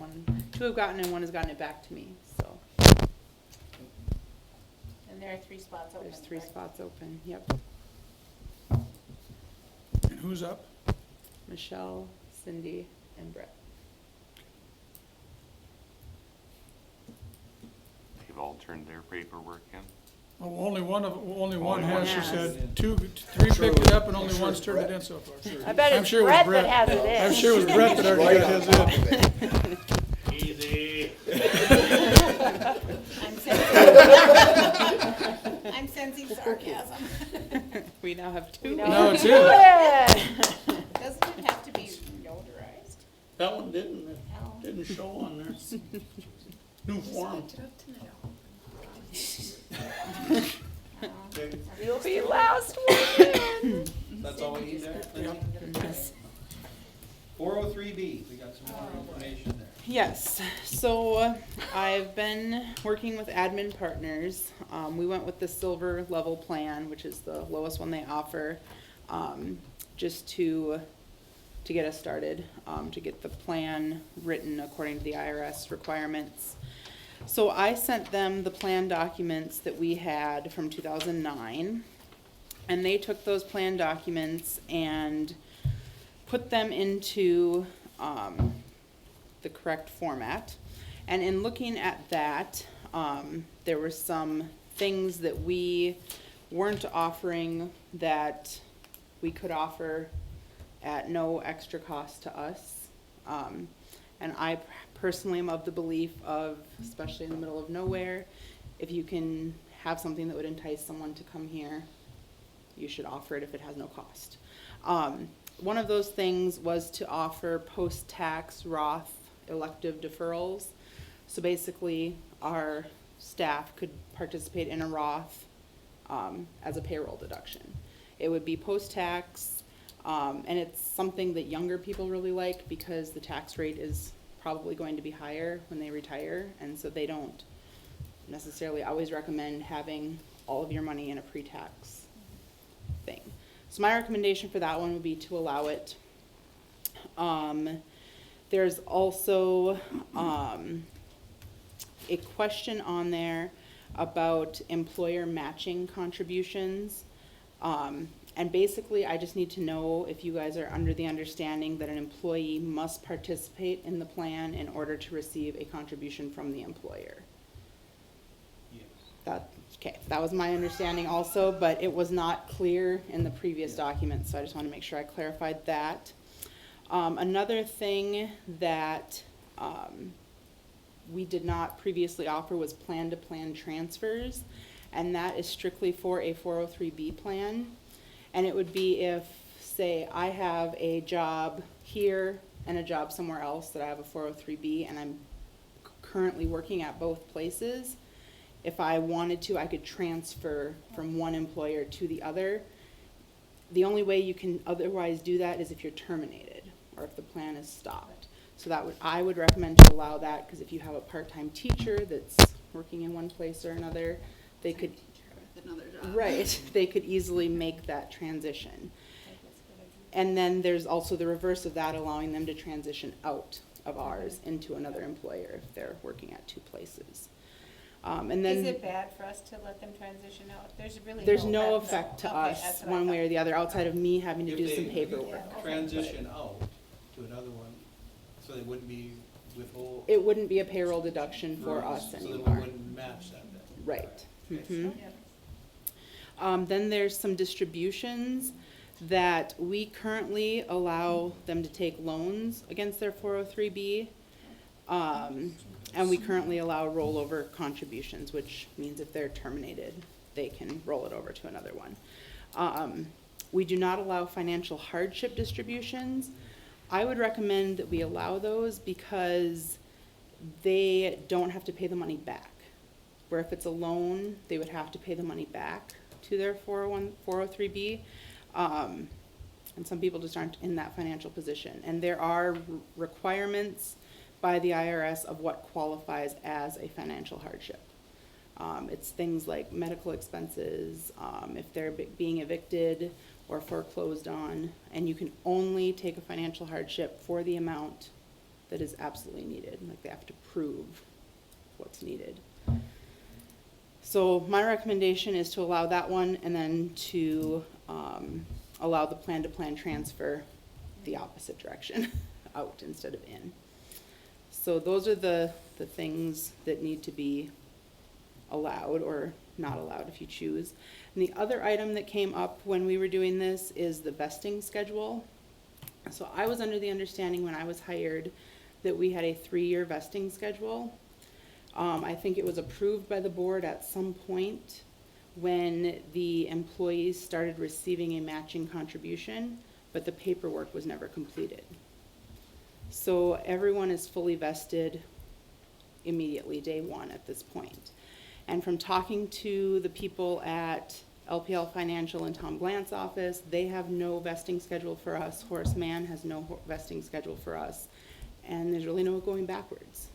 2 have gotten and 1 has gotten it back to me, so And there are 3 spots open. there's 3 correct? spots open, yep. And who's up? Michelle, Cindy, and Brett. They've all turned their paperwork in. Oh, only one has, she has. said. 3 picked it up and only one's turned it in so far. I bet I'm it's sure it was Brett that has it in. I'm sure it was Brett that already got his in. Easy. I'm sensing sarcasm. We now have 2. No, it's in. Doesn't it have to be notarized? That one didn't show on there. New form. Okay, You'll be last one in. that's all we need there? Lindsay? 403B, we got some more information there. Yes, so I've been working with admin partners. We went with the silver level plan, which is the lowest one they offer, just to get us started, to get the plan written according to the IRS requirements. So I sent them the plan documents that we had from 2009, and they took those plan documents and put them into the correct format. And in looking at that, there were some things that we weren't offering that we could offer at no extra cost to us. And I personally am of the belief of, especially in the middle of nowhere, if you can have something that would entice someone to come here, you should offer it if it has no cost. One of those things was to offer post-tax Roth elective deferrals. So basically, our staff could participate in a Roth as a payroll deduction. It would be post-tax, and it's something that younger people really like because the tax rate is probably going to be higher when they retire, and so they don't necessarily always recommend having all of your money in a pre-tax thing. So my recommendation for that one would be to allow it. There's also a question on there about employer matching contributions. And basically, I just need to know if you guys are under the understanding that an employee must participate in the plan in order to receive a contribution from the employer. Yes. That was my understanding also, but it was not clear in the previous document, so I just want to make sure I clarified that. Another thing that we did not previously offer was plan-to-plan transfers, and that is strictly for a 403B plan. And it would be if, say, I have a job here and a job somewhere else that I have a 403B, and I'm currently working at both places. If I wanted to, I could transfer from one employer to the other. The only way you can otherwise do that is if you're terminated or if the plan is stopped. So I would recommend to allow that, because if you have a part-time teacher that's working in one place or another, they could, With another job. right, they could easily make that transition. And then there's also the reverse of that, allowing them to transition out of ours into another employer if they're working at 2 places. And then Is it bad for us to let them transition out? There's really there's no effect to Okay, us that's what I one way or thought. the other, outside of me having to If do they some paperwork. transition out to another one, so they wouldn't be withhold. It wouldn't be a payroll deduction for us So that we anymore. wouldn't match that then. Right. Okay. Mhm. Then there's some distributions that we currently allow them to take loans against their 403B. And we currently allow rollover contributions, which means if they're terminated, they can roll it over to another one. We do not allow financial hardship distributions. I would recommend that we allow those because they don't have to pay the money back. Where if it's a loan, they would have to pay the money back to their 403B. And some people just aren't in that financial position. And there are requirements by the IRS of what qualifies as a financial hardship. It's things like medical expenses, if they're being evicted or foreclosed on, and you can only take a financial hardship for the amount that is absolutely needed. Like they have to prove what's needed. So my recommendation is to allow that one and then to allow the plan-to-plan transfer the opposite direction, out instead of in. So those are the things that need to be allowed or not allowed if you choose. And the other item that came up when we were doing this is the vesting schedule. So I was under the understanding when I was hired that we had a 3-year vesting schedule. I think it was approved by the board at some point when the employees started receiving a matching contribution, but the paperwork was never completed. So everyone is fully vested immediately, day one at this point. And from talking to the people at LPL Financial and Tom Glant's office, they have no vesting schedule for us. Horace Mann has no vesting schedule for us. And there's really no going backwards.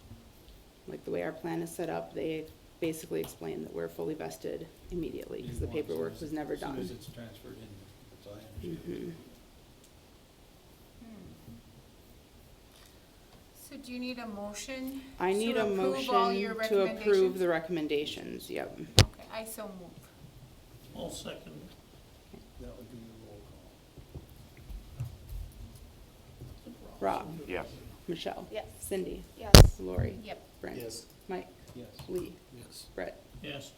Like the way our plan is set up, they basically explain that we're fully vested immediately because the paperwork was never done. As soon as it's transferred in, that's all I understand. So do you need a motion? I need to a approve all motion your to approve recommendations? the recommendations, yep. Okay, I so move. I'll second. That would be a roll call. Rob, Yes. Michelle. Yes. Cindy, Yes. Lori, Yep. Brent, Yes. Mike, Yes. Lee, Yes. Brett. Yes.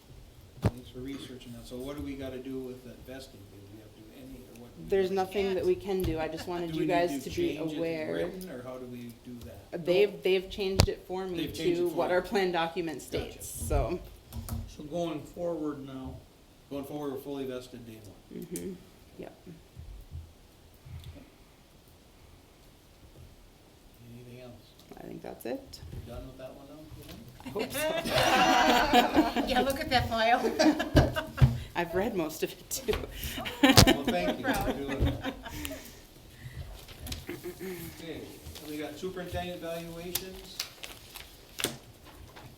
Thanks for researching that. So what do we gotta do with that vesting? Do we have to do any, or what? There's nothing that we can do, I just wanted Do you we need guys to be change it in aware. written, or how do we do that? They've changed it for me They've changed to it for what you. our plan document Gotcha. states, so. So going forward now, Going forward, we're fully vested day one. Yep. Anything else? I think that's it. You done with that one now? I hope so. Yeah, look at that file. I've read most of it too. Well, thank you for doing that. Okay, so we got superintendent evaluations.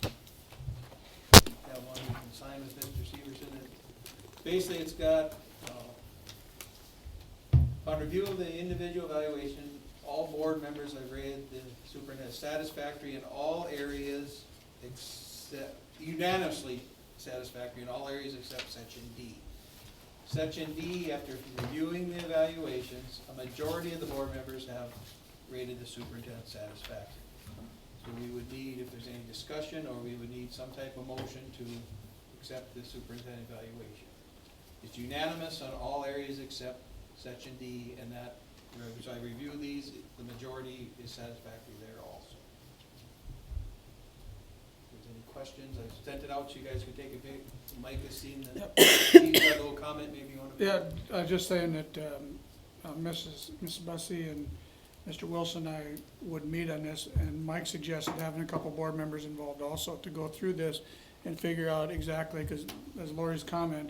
That one we can sign with Mr. Severson. Basically, it's got, upon review of the individual evaluation, all board members have rated the superintendent satisfactory in all areas except, unanimously satisfactory in all areas except section D. Section D, after reviewing the evaluations, a majority of the board members have rated the superintendent satisfactory. So we would need, if there's any discussion, or we would need some type of motion to accept the superintendent evaluation. It's unanimous on all areas except section D, and that, so I review these, the majority is satisfactory there also. If there's any questions, I've sent it out so you guys can take a big, Mike has seen the, he's got a little comment, maybe you want to. Yeah, I was just saying that Mrs. Bussey and Mr. Wilson and I would meet on this, and Mike suggested having a couple board members involved also to go through this and figure out exactly, because as Lori's comment,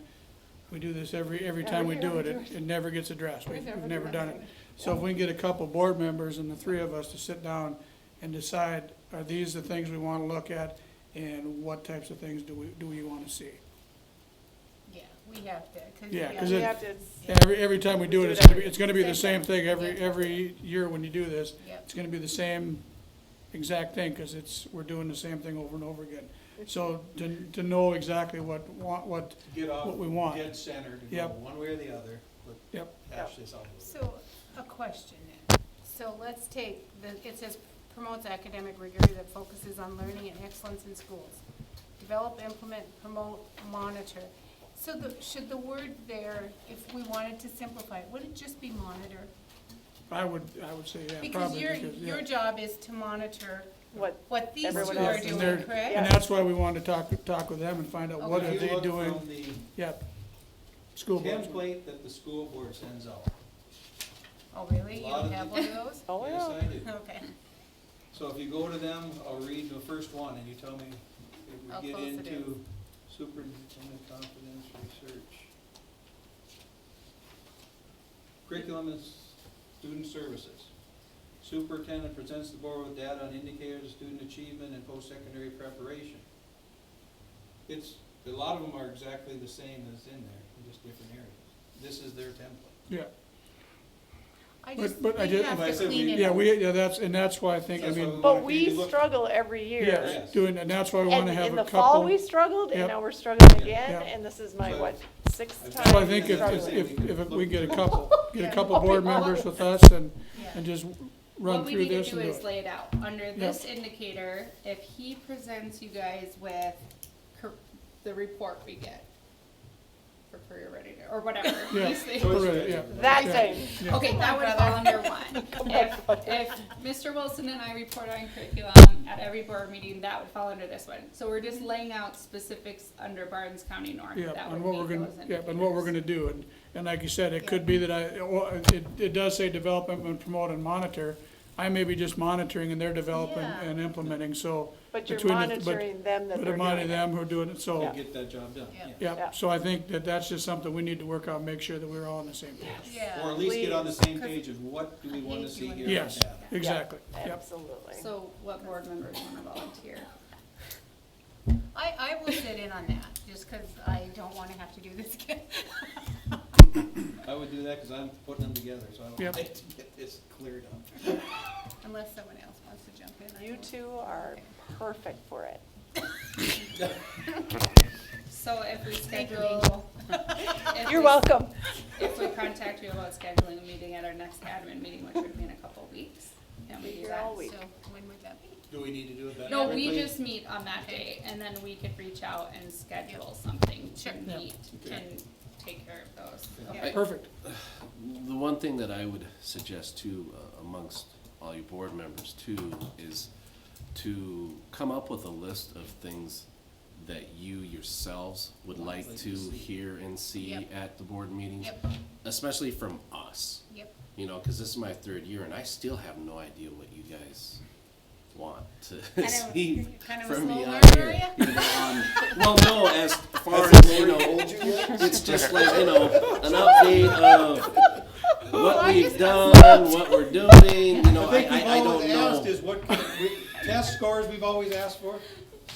we do this every time we do it, it never gets addressed. We've never done it. So if we can get a couple board members and the three of us to sit down and decide, are these the things we want to look at, and what types of things do we want to see? Yeah, we have to, cause. Yeah, we 'cause We it- have to, Every time we do it, it's gonna be the same thing every year when you do this. Yep. It's gonna be the same exact thing, cause we're doing the same thing over and over again. So to know exactly what Get off, what we want. dead center, to go Yep. one way or the other, but Yep. hash this out. So, a question then. So let's take, it says promotes academic rigor that focuses on learning and excellence in schools. Develop, implement, promote, monitor. So should the word there, if we wanted to simplify it, would it just be monitor? I would say, yeah, Because probably, your, because, your yeah. job is to monitor what these two Everyone are else is And doing, they're- correct? And that's why we wanted to talk with them and find out what If are you they look doing. from the Yep, school boards. template that the school board sends out. Oh, really? You A lot don't of have the- one of those? Oh, Yes, yeah. I do. Okay. So if you go to them, I'll read the first one and you tell me How if we get close it into superintendent confidence research. Curriculum and student services. Superintendent presents the board with data on indicators of student achievement and post-secondary preparation. It's, a lot of them are exactly the same as in there, in just different areas. This is their template. Yeah, I But- just, but I we did- have But I to said clean we- it yeah, up. that's why I think, I That's why mean, we But wanna we take a look. struggle every year. yes, Yes. doing, and that's why we wanna And have in a the fall, couple. we struggled, and Yep. now we're struggling again, Yep. and this is my, So- what, sixth So time So I think struggling. if we get a couple, Yeah. board members with us and Yeah. just run through this and What we do need to do is it. lay it out. Under this indicator, if he presents you guys with the report we get for career readiness, or whatever, Yeah. these things. Correct, yeah. That Yeah. thing. Yeah. Okay, that would fall under one. If Mr. Wilson and I report on curriculum at every board meeting, that would fall under this one. So we're just laying out specifics under Barnes County Norm. Yeah, that and would what we're meet gonna, those yeah, and what we're indicators. gonna do, and like you said, it could be that it does say develop, implement, promote, and monitor. I may be just monitoring and they're developing Yeah. and implementing, so. But you're between the- monitoring them that But they're I'm monitoring doing it. them who are doing it, so, To get that job done, Yeah. yeah. yeah, so I think that's just something we need to work out, make sure that we're all on the same page. Yeah. Or at least get on the Please. same page of what do we wanna hate see doing here that. in Yes, data. exactly, Yeah, yep. absolutely. So what board members wanna volunteer? I will sit in on that, just 'cause I don't wanna have to do this again. I would do that, cause I'm putting them together, so I don't Yep. like to get this cleared up. Unless someone else wants to jump in. I You will. two are perfect for it. So if we Thank you, schedule. You're welcome. If we contact you about scheduling a meeting at our next admin meeting, which would be in a couple of weeks, and we do Here that. all week. So when would that be? Do we need to do it that No, we quickly? just meet on that day, and then we could reach out and schedule something to Sure. meet Okay. and take care of those. Okay. Okay. Perfect, The one thing that I would suggest too, amongst all you board members too, is to come up with a list of things that you yourselves would like to hear and see Yep. at the board meetings, Yep, especially from us. yep. You know, cause this is my third year and I still have no idea what you guys want to Kind see of, kind of a from slow me on learner, here. are ya? You know, well, no, as far as, you know, it's just like, you know, an update of what we've done, what we're doing, you know, I think we've I don't always asked know. is what, test scores we've always asked for,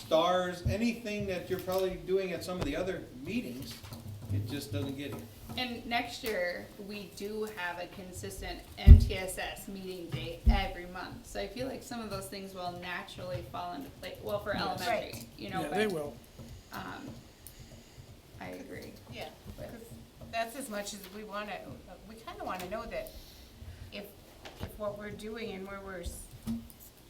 stars, anything that you're probably doing at some of the other meetings, it just doesn't get here. And next year, we do have a consistent MTSS meeting day every month, so I feel like some of those things will naturally fall into place, well, for Yes. elementary, Right. you know, yeah, but, they will. I agree. Yeah, 'cause that's as much as we wanna, we kinda wanna know that if what we're doing and where we're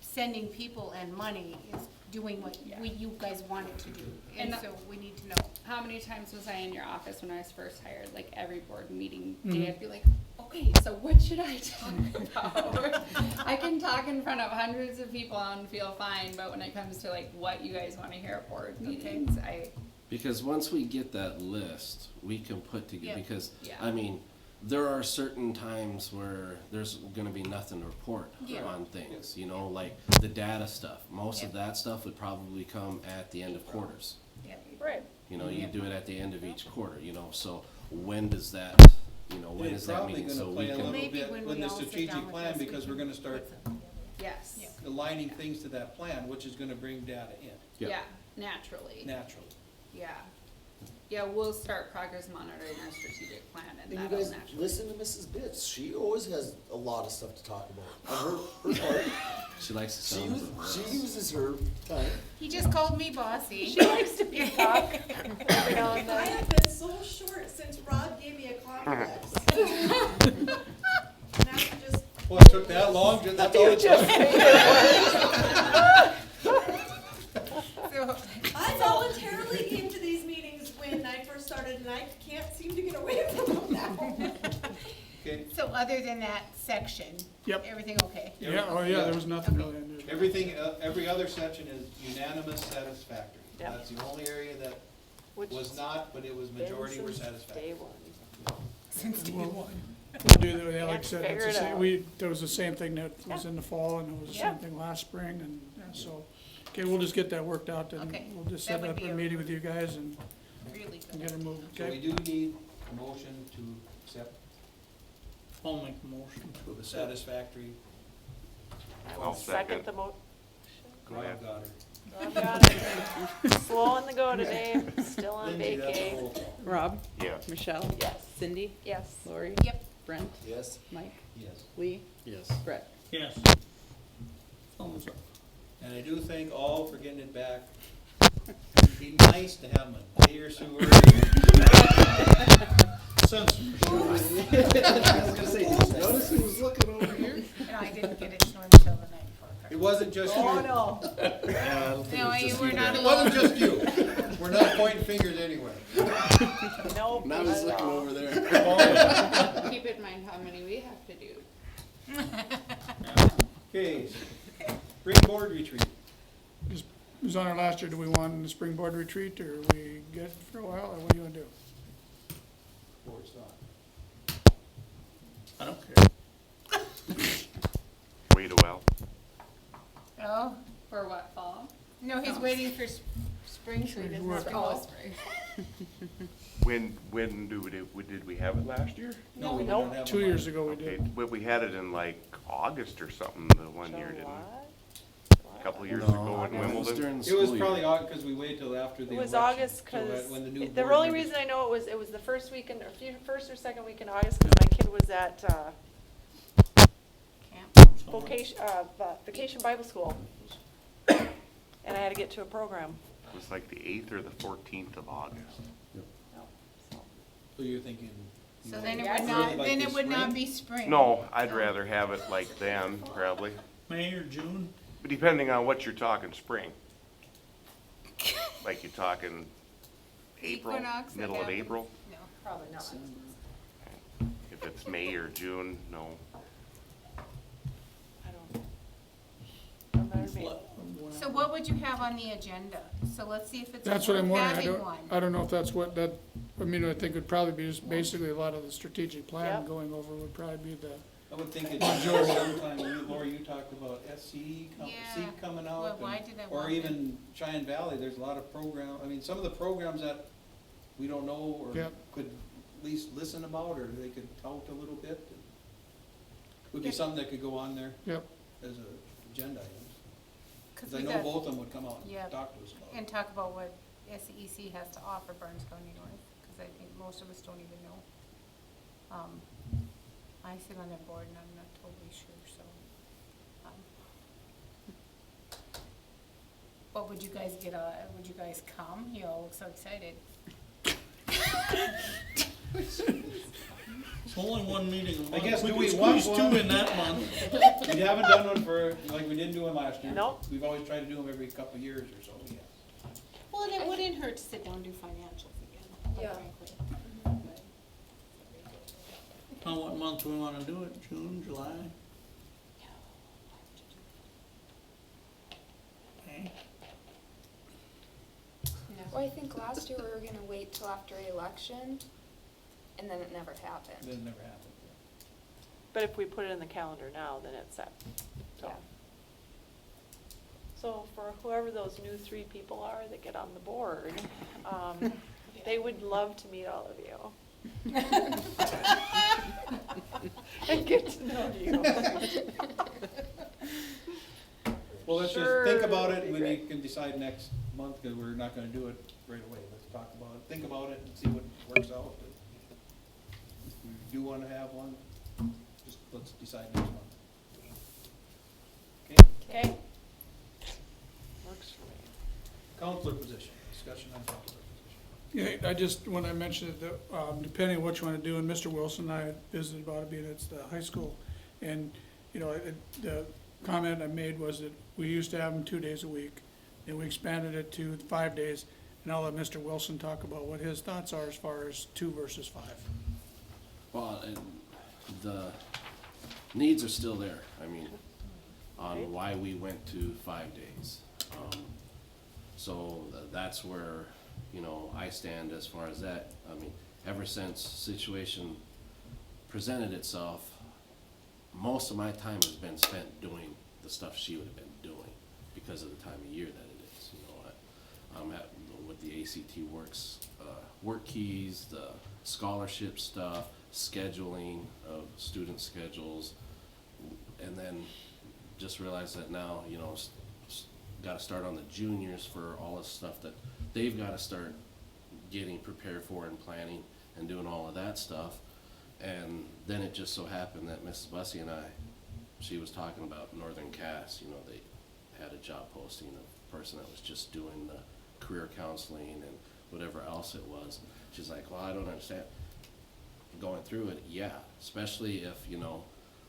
sending people and money is doing what you guys want it to do. And And so we need to know. How many times was I in your office when I was first hired, like every board meeting Mhm. day, I'd be like, okay, so what should I talk about? I can talk in front of hundreds of people and feel fine, but when it comes to like what you guys wanna hear at board meetings, Because once we get that list, we can put together, Yeah. because, Yeah. I mean, there are certain times where there's gonna be nothing to report Yeah. on things, you know, like the data stuff. Most of Yeah. that stuff would probably come at the end of quarters. Yeah. Right. You know, you Yeah. do it at the end of each quarter, you know, so when does that, you know, when It's is that probably meeting, so gonna we play a can. little Maybe bit when with we the all sit strategic down with plan, this, we because we're can gonna start put some- yes, Yeah. aligning things to that plan, which is gonna bring data in, Yep. yeah, naturally, naturally. yeah. Yeah, we'll start progress monitoring our strategic plan and And you that'll guys naturally. listen to Mrs. Bitts. She always has a lot of stuff to talk about. On her part, She likes to she, sound uses, she uses her time. He just called me bossy. She likes to be talk every now and I then. have been so short since Rod gave me a complex. Now you just, Well, it took that long, that's all it took. Just made it So, I voluntarily came to these meetings when I first started and I can't seem to get away from them now. Okay, so other than that section, Yep. everything okay? Yeah, oh yeah, there was nothing really in there. everything, every other section is unanimous satisfactory. Yep. That's the only area that Which was not, but it was been majority were since satisfactory. day one. Since day We'll one. do that, like I Can't said, figure it's the it same, out. there was the same thing that was in the fall, and it was the Yeah. same thing last spring, and so, okay, we'll just get that worked out, and Okay, we'll just that set would up be a a- meeting with you guys and Really and good. get it moved, So we okay? do need a motion to accept I'll make a motion to the accept. satisfactory. I I'll will second second. the mo. Go ahead. Rob got her. I've got it. Slow on the go today, still on Lindsay, that's a vacay. roll call. Rob, Yes. Michelle, Yes. Cindy, Yes. Lori, Yep. Brent, Yes. Mike, Yes. Lee, Yes. Brett. Yes. Thumbs up. And I do thank all for getting it back. It'd be nice to have them a day or so early. Since, I was gonna say, did you notice who was looking over here? No, I didn't get it to him until the night before. It wasn't just you. Oh, no. Yeah, I don't think it No, was you just were you not there. It wasn't just you. We're not pointing fingers anyway. Nope. And I was not at looking all. over there. Keep in mind how many we have to do. Okay, spring board retreat. It was on our last year, do we want the spring board retreat, or we good for a while, or what do you wanna do? Board's thought. I don't care. Wait a while. Oh, For what, fall? no, he's waiting for spring, so he doesn't have to Oh, go. spring. When did we have it last year? No, we Nope. don't have 2 them years on. ago we Okay, did. but we had it in like August or something the one year, didn't we? A couple years ago in No, it was Wimbledon. during the It was school probably year. August, because we waited till after the It was election, August, so that cause when the new the board only members- reason I know it was the first weekend, or first or second week in August, cause my kid was at, Camp. Vacation Bible School. And I had to get to a program. It was like the 8th or the 14th of August. So you're thinking. So then it Yeah, would it's not, really like then this it would not spring? be spring. No, I'd rather have it like then, probably. May or June? But depending on what you're talking spring. Like you're talking April, Equinox that middle of happens. April? No, probably not. If it's May or June, no. I don't know. Don't matter to me. So what would you have on the agenda? So let's see if it's That's what I'm worth wondering, having one. I don't know if that's what that, I mean, I think it'd probably be just basically a lot of the strategic plan Yep. going over would probably be the, I would think it's sometime, Laura, you talked about SCE, Yeah. SEEK coming Well, out. why and- did I Or want even Cheyenne Valley, there's a lot of program, I mean, some of the programs that we don't know or Yep. could at least listen about, or they could tout a little bit. Would be Yep. something that could go on there yep. as a agenda item. Cause Cause I we know got, both of them would come out Yeah. and talk to us about it. and talk about what SEC has to offer Burns County North, cause I think most of us don't even know. I sit on that board and I'm not totally sure, so. But would you guys would you guys come? You all look so excited. It's only one meeting a month. I guess, do can we want squeeze two one? in that month. We haven't done one for, like, we didn't do one last year. Nope. We've always tried to do them every couple of years or so, yeah. Well, and it wouldn't hurt to sit down and do financials again, quite Yeah. frankly. What month we wanna do it? June, July? Okay. Well, I think last year we were gonna wait till after election, and then it never happened. That never happened. But if we put it in the calendar now, then it's set. So. Yeah. So for whoever those new 3 people are that get on the board, they would love to meet all of you. And get to know you. Well, let's just Sure, think about it, that'd and be we great. can decide next month, because we're not gonna do it right away. Let's talk about it, think about it, and see what works out. If we do wanna have one, just let's decide next month. Okay, Okay? Works for me. counselor position, discussion on counselor position. Yeah, I just, when I mentioned it, depending on what you wanna do, and Mr. Wilson and I had visited about it being it's the high school, and, you know, the comment I made was that we used to have them 2 days a week, and we expanded it to 5 days, and I'll let Mr. Wilson talk about what his thoughts are as far as 2 versus 5. Well, and the needs are still there, I mean, on why we went to 5 days. So that's where you know, I stand as far as that. I mean, ever since situation presented itself, most of my time has been spent doing the stuff she would have been doing because of the time of year that it is, you know. I'm at, with the ACT Works, work keys, the scholarship stuff, scheduling of student schedules, and then just realized that now, you know, gotta start on the juniors for all the stuff that they've gotta start getting prepared for and planning and doing all of that stuff. And then it just so happened that Mrs. Bussey and I, she was talking about Northern Cass, you know, they had a job posting of a person that was just doing the career counseling and whatever else it was. She's like, well, I don't understand. Going through it, yeah, especially if, you know,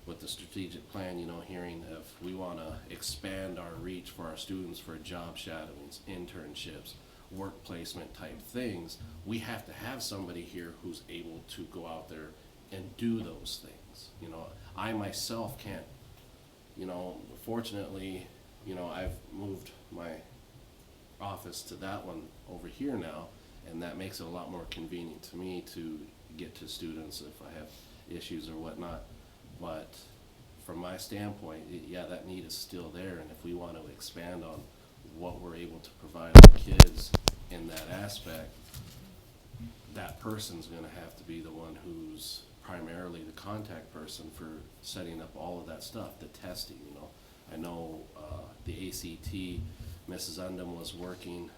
with the strategic plan, you know, hearing if we wanna expand our reach for our students for job shadowings, internships, work placement type things, we have to have somebody here who's able to go out there and do those things. You know, I myself can't, you know, fortunately, you know, I've moved my office to that one over here now, and that makes it a lot more convenient to me to get to students if I have issues or whatnot. But from my standpoint, yeah, that need is still there, and if we want to expand on what we're able to provide our kids in that aspect, that person's gonna have to be the one who's primarily the contact person for setting up all of that stuff, the testing, you know. I know, the ACT, Mrs. Undum was working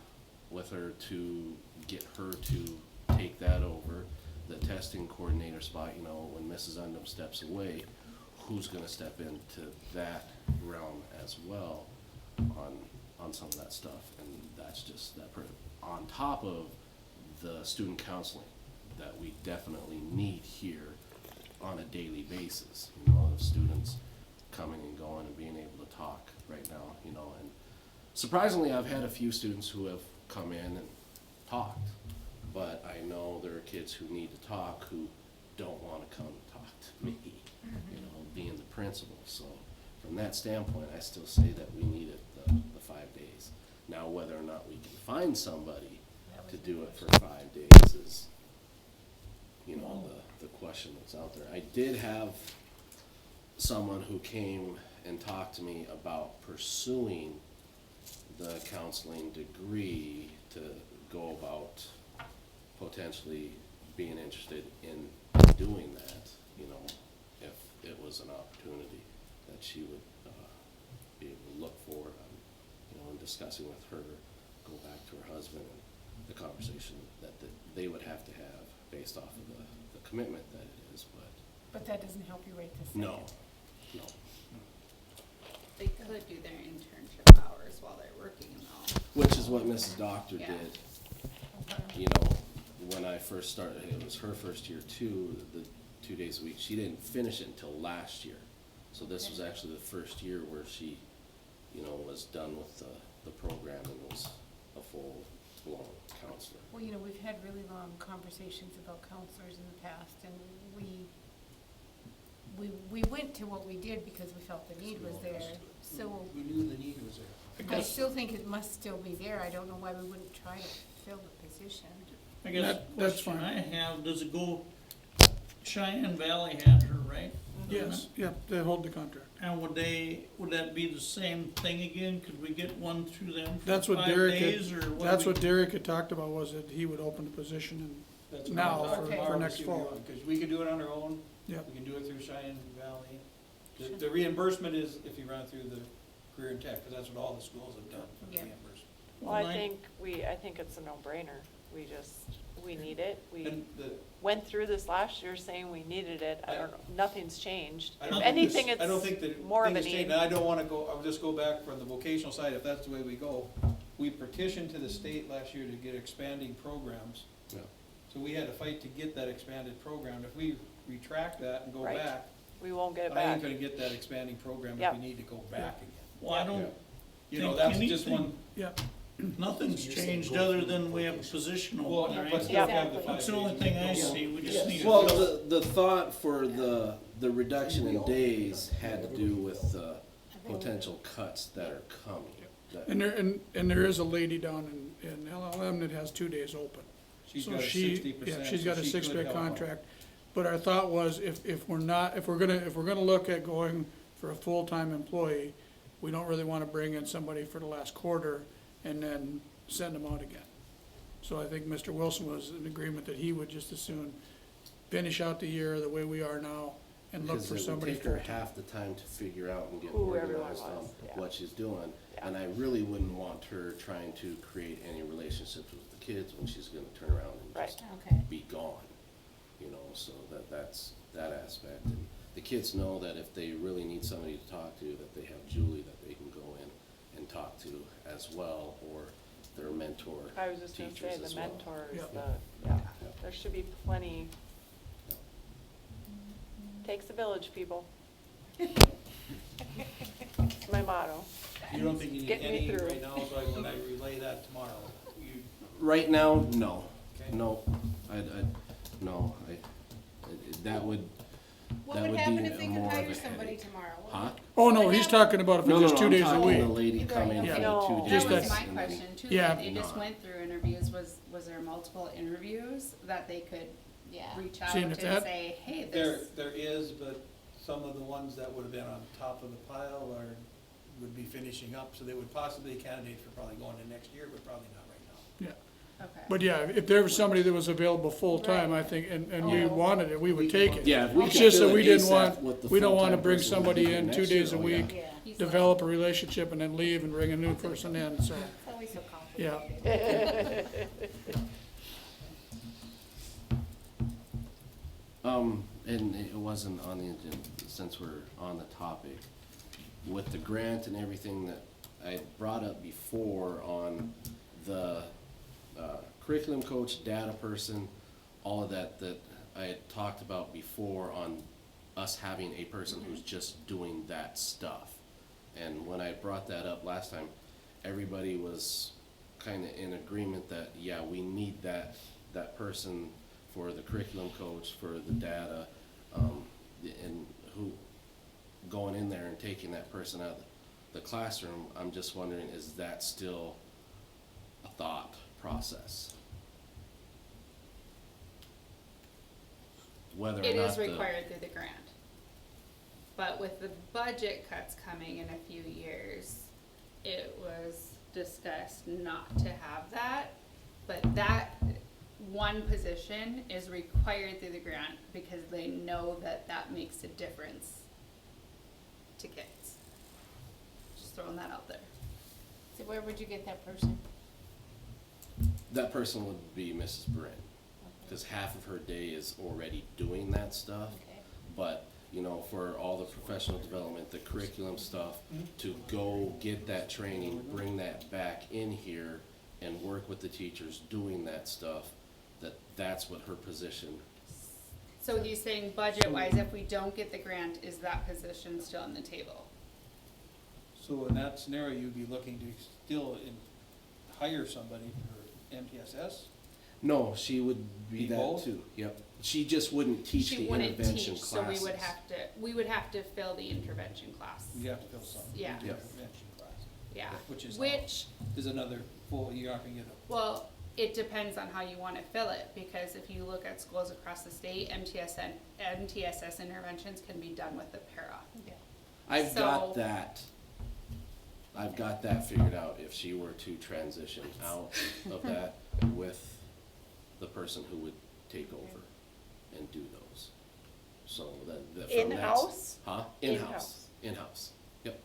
with her to get her to take that over. The testing coordinator spot, you know, when Mrs. Undum steps away, who's gonna step into that realm as well on some of that stuff? And that's just that on top of the student counseling that we definitely need here on a daily basis, you know, of students coming and going and being able to talk right now, you know. And surprisingly, I've had a few students who have come in and talked, but I know there are kids who need to talk who don't want to come talk to me, you know, being the principal. So from that standpoint, I still say that we needed the 5 days. Now, whether or not we can find somebody to do it for 5 days is, you know, the question that's out there. I did have someone who came and talked to me about pursuing the counseling degree to go about potentially being interested in doing that, you know, if it was an opportunity that she would be able to look for, you know, and discussing with her, go back to her husband, and the conversation that they would have to have based off of the commitment that it is, But that doesn't help you right this second. no. They could do their internship hours while they're working though. Which is what Mrs. Doctor Yeah. did. Okay. You know, when I first started, it was her first year too, the 2 days a week. She didn't finish it until last year. So this was actually the first year where she, you know, was done with the program and was a full-blown counselor. Well, you know, we've had really long conversations about counselors in the past, and we went to what we did because we felt the need was there. So We knew the need was there. I still think it must still be there. I don't know why we wouldn't try to fill the position. I guess the That's question fine. I have, does it go, Cheyenne Valley had her, right? Yes, yep, they hold the contract. And would that be the same thing again? Could we get one through them for That's what 5 Derek days, or had, what? that's what Derek had talked about, was that he would open the position That's and what now we'll talk for Okay. tomorrow to next see what we fall. want, Cause we can do it on our own. Yep. We can do it through Cheyenne Valley. The reimbursement is if you run it through the career and tech, cause that's what all the schools have done for the Yeah. reimbursement. Well, I think it's a no-brainer. We need it. We And went through this last year saying we needed it. I don't know, nothing's changed. I If don't think anything, this- I don't think it's that more of a things change, need. and I don't wanna go, I'll just go back from the vocational side, if that's the way we go. We petitioned to the state last year to get expanding programs. Yeah. So we had to fight to get that expanded program. If we retract that and go Right. back, We won't get it I back. ain't gonna get that expanding program if Yep. we need to go back again. Well, I don't You know, think that's just anything- one, Yep, Nothing's So you're saying changed go other through than we have a vocation. position well, open, but right? still have the Exactly. 5 That's the days. only thing I Yeah. see, we just Yes. need to. Well, fill- the thought for the reduction in days had to do with the potential cuts that are coming. That- and there is a lady down in LLM that has 2 days open. She's So got a she- 60%. Yeah, she's so got a she could 6-bid help out. contract. But our thought was, if we're gonna look at going for a full-time employee, we don't really wanna bring in somebody for the last quarter and then send them out again. So I think Mr. Wilson was in agreement that he would just as soon finish out the year the way we are now and look Because for it would somebody take her full-time. half the time to figure out and get Who everyone organized on was, yeah. what she's doing. Yeah. And I really wouldn't want her trying to create any relationships with the kids when she's gonna turn around and Right. just Okay. be gone. You know, so that's that aspect. And the kids know that if they really need somebody to talk to, that they have Julie that they can go in and talk to as well, or their mentor I was just gonna teachers say, the as well. mentor is Yep. yeah, Yep. there should be plenty. Takes a village, people. It's my motto. You don't think you need Get me any through. right now, so when I relay that tomorrow, you, Right now, no. okay? No, no, that would, What that would would happen be if they could more of hire a somebody headache. tomorrow? Huh? Oh, no, he's talking about if No, it's no, just no, 2 I'm days a talking the week. lady Right, coming okay. for the No. 2 That days. Just That was that- my and then- question too, Yeah. that they just Not. went through interviews, was there multiple interviews that they could Yeah. reach out Seeing and if that- say, hey, There, this, there is, but some of the ones that would have been on top of the pile would be finishing up, so they would possibly candidate for probably going in next year, but probably not right now. Yeah, okay. but yeah, if there was somebody that was available full-time, I Right. think, and we Oh. wanted it, we would take it. Yeah, if we It's could just fill that it we didn't ASAP with the we don't wanna full-time bring person somebody we're in next 2 year, days a oh, yeah. week, Yeah. He's develop a relationship and then leave and bring a new person in, so, It's always so yeah. complicated. And it wasn't on the agenda, since we're on the topic, with the grant and everything that I had brought up before on the curriculum coach, data person, all of that, that I had talked about before on us having a person who's just doing that stuff. And when I brought that up last time, everybody was kinda in agreement that, yeah, we need that person for the curriculum coach, for the data, and who, going in there and taking that person out of the classroom, I'm just wondering, is that still a thought process? Whether or It not is the. required through the grant. But with the budget cuts coming in a few years, it was discussed not to have that. But that one position is required through the grant because they know that that makes a difference to kids. Just throwing that out there. So where would you get that person? That person would be Mrs. Bryn, because half of her day is already doing that stuff. Okay. But, you know, for all the professional development, the curriculum stuff, to go get that training, bring that back in here and work with the teachers doing that stuff, that's what her position. So he's saying budget-wise, if we don't get the grant, is that position still on the table? So in that scenario, you'd be looking to still hire somebody for MTSS? No, she would be Be that both? too, yep. She just wouldn't teach She the wouldn't intervention teach, classes. so we would have to fill the intervention class. You have to fill some. Yeah. Yep. Intervention class. Yeah, Which is. which, Is another full, you're not gonna get a. well, it depends on how you wanna fill it, because if you look at schools across the state, MTSS interventions can be done with a para. I've got So- that. I've got that figured out, if she were to transition out of that with the person who would take over and do those. So that from that. In-house? Huh? In-house, in-house, yep.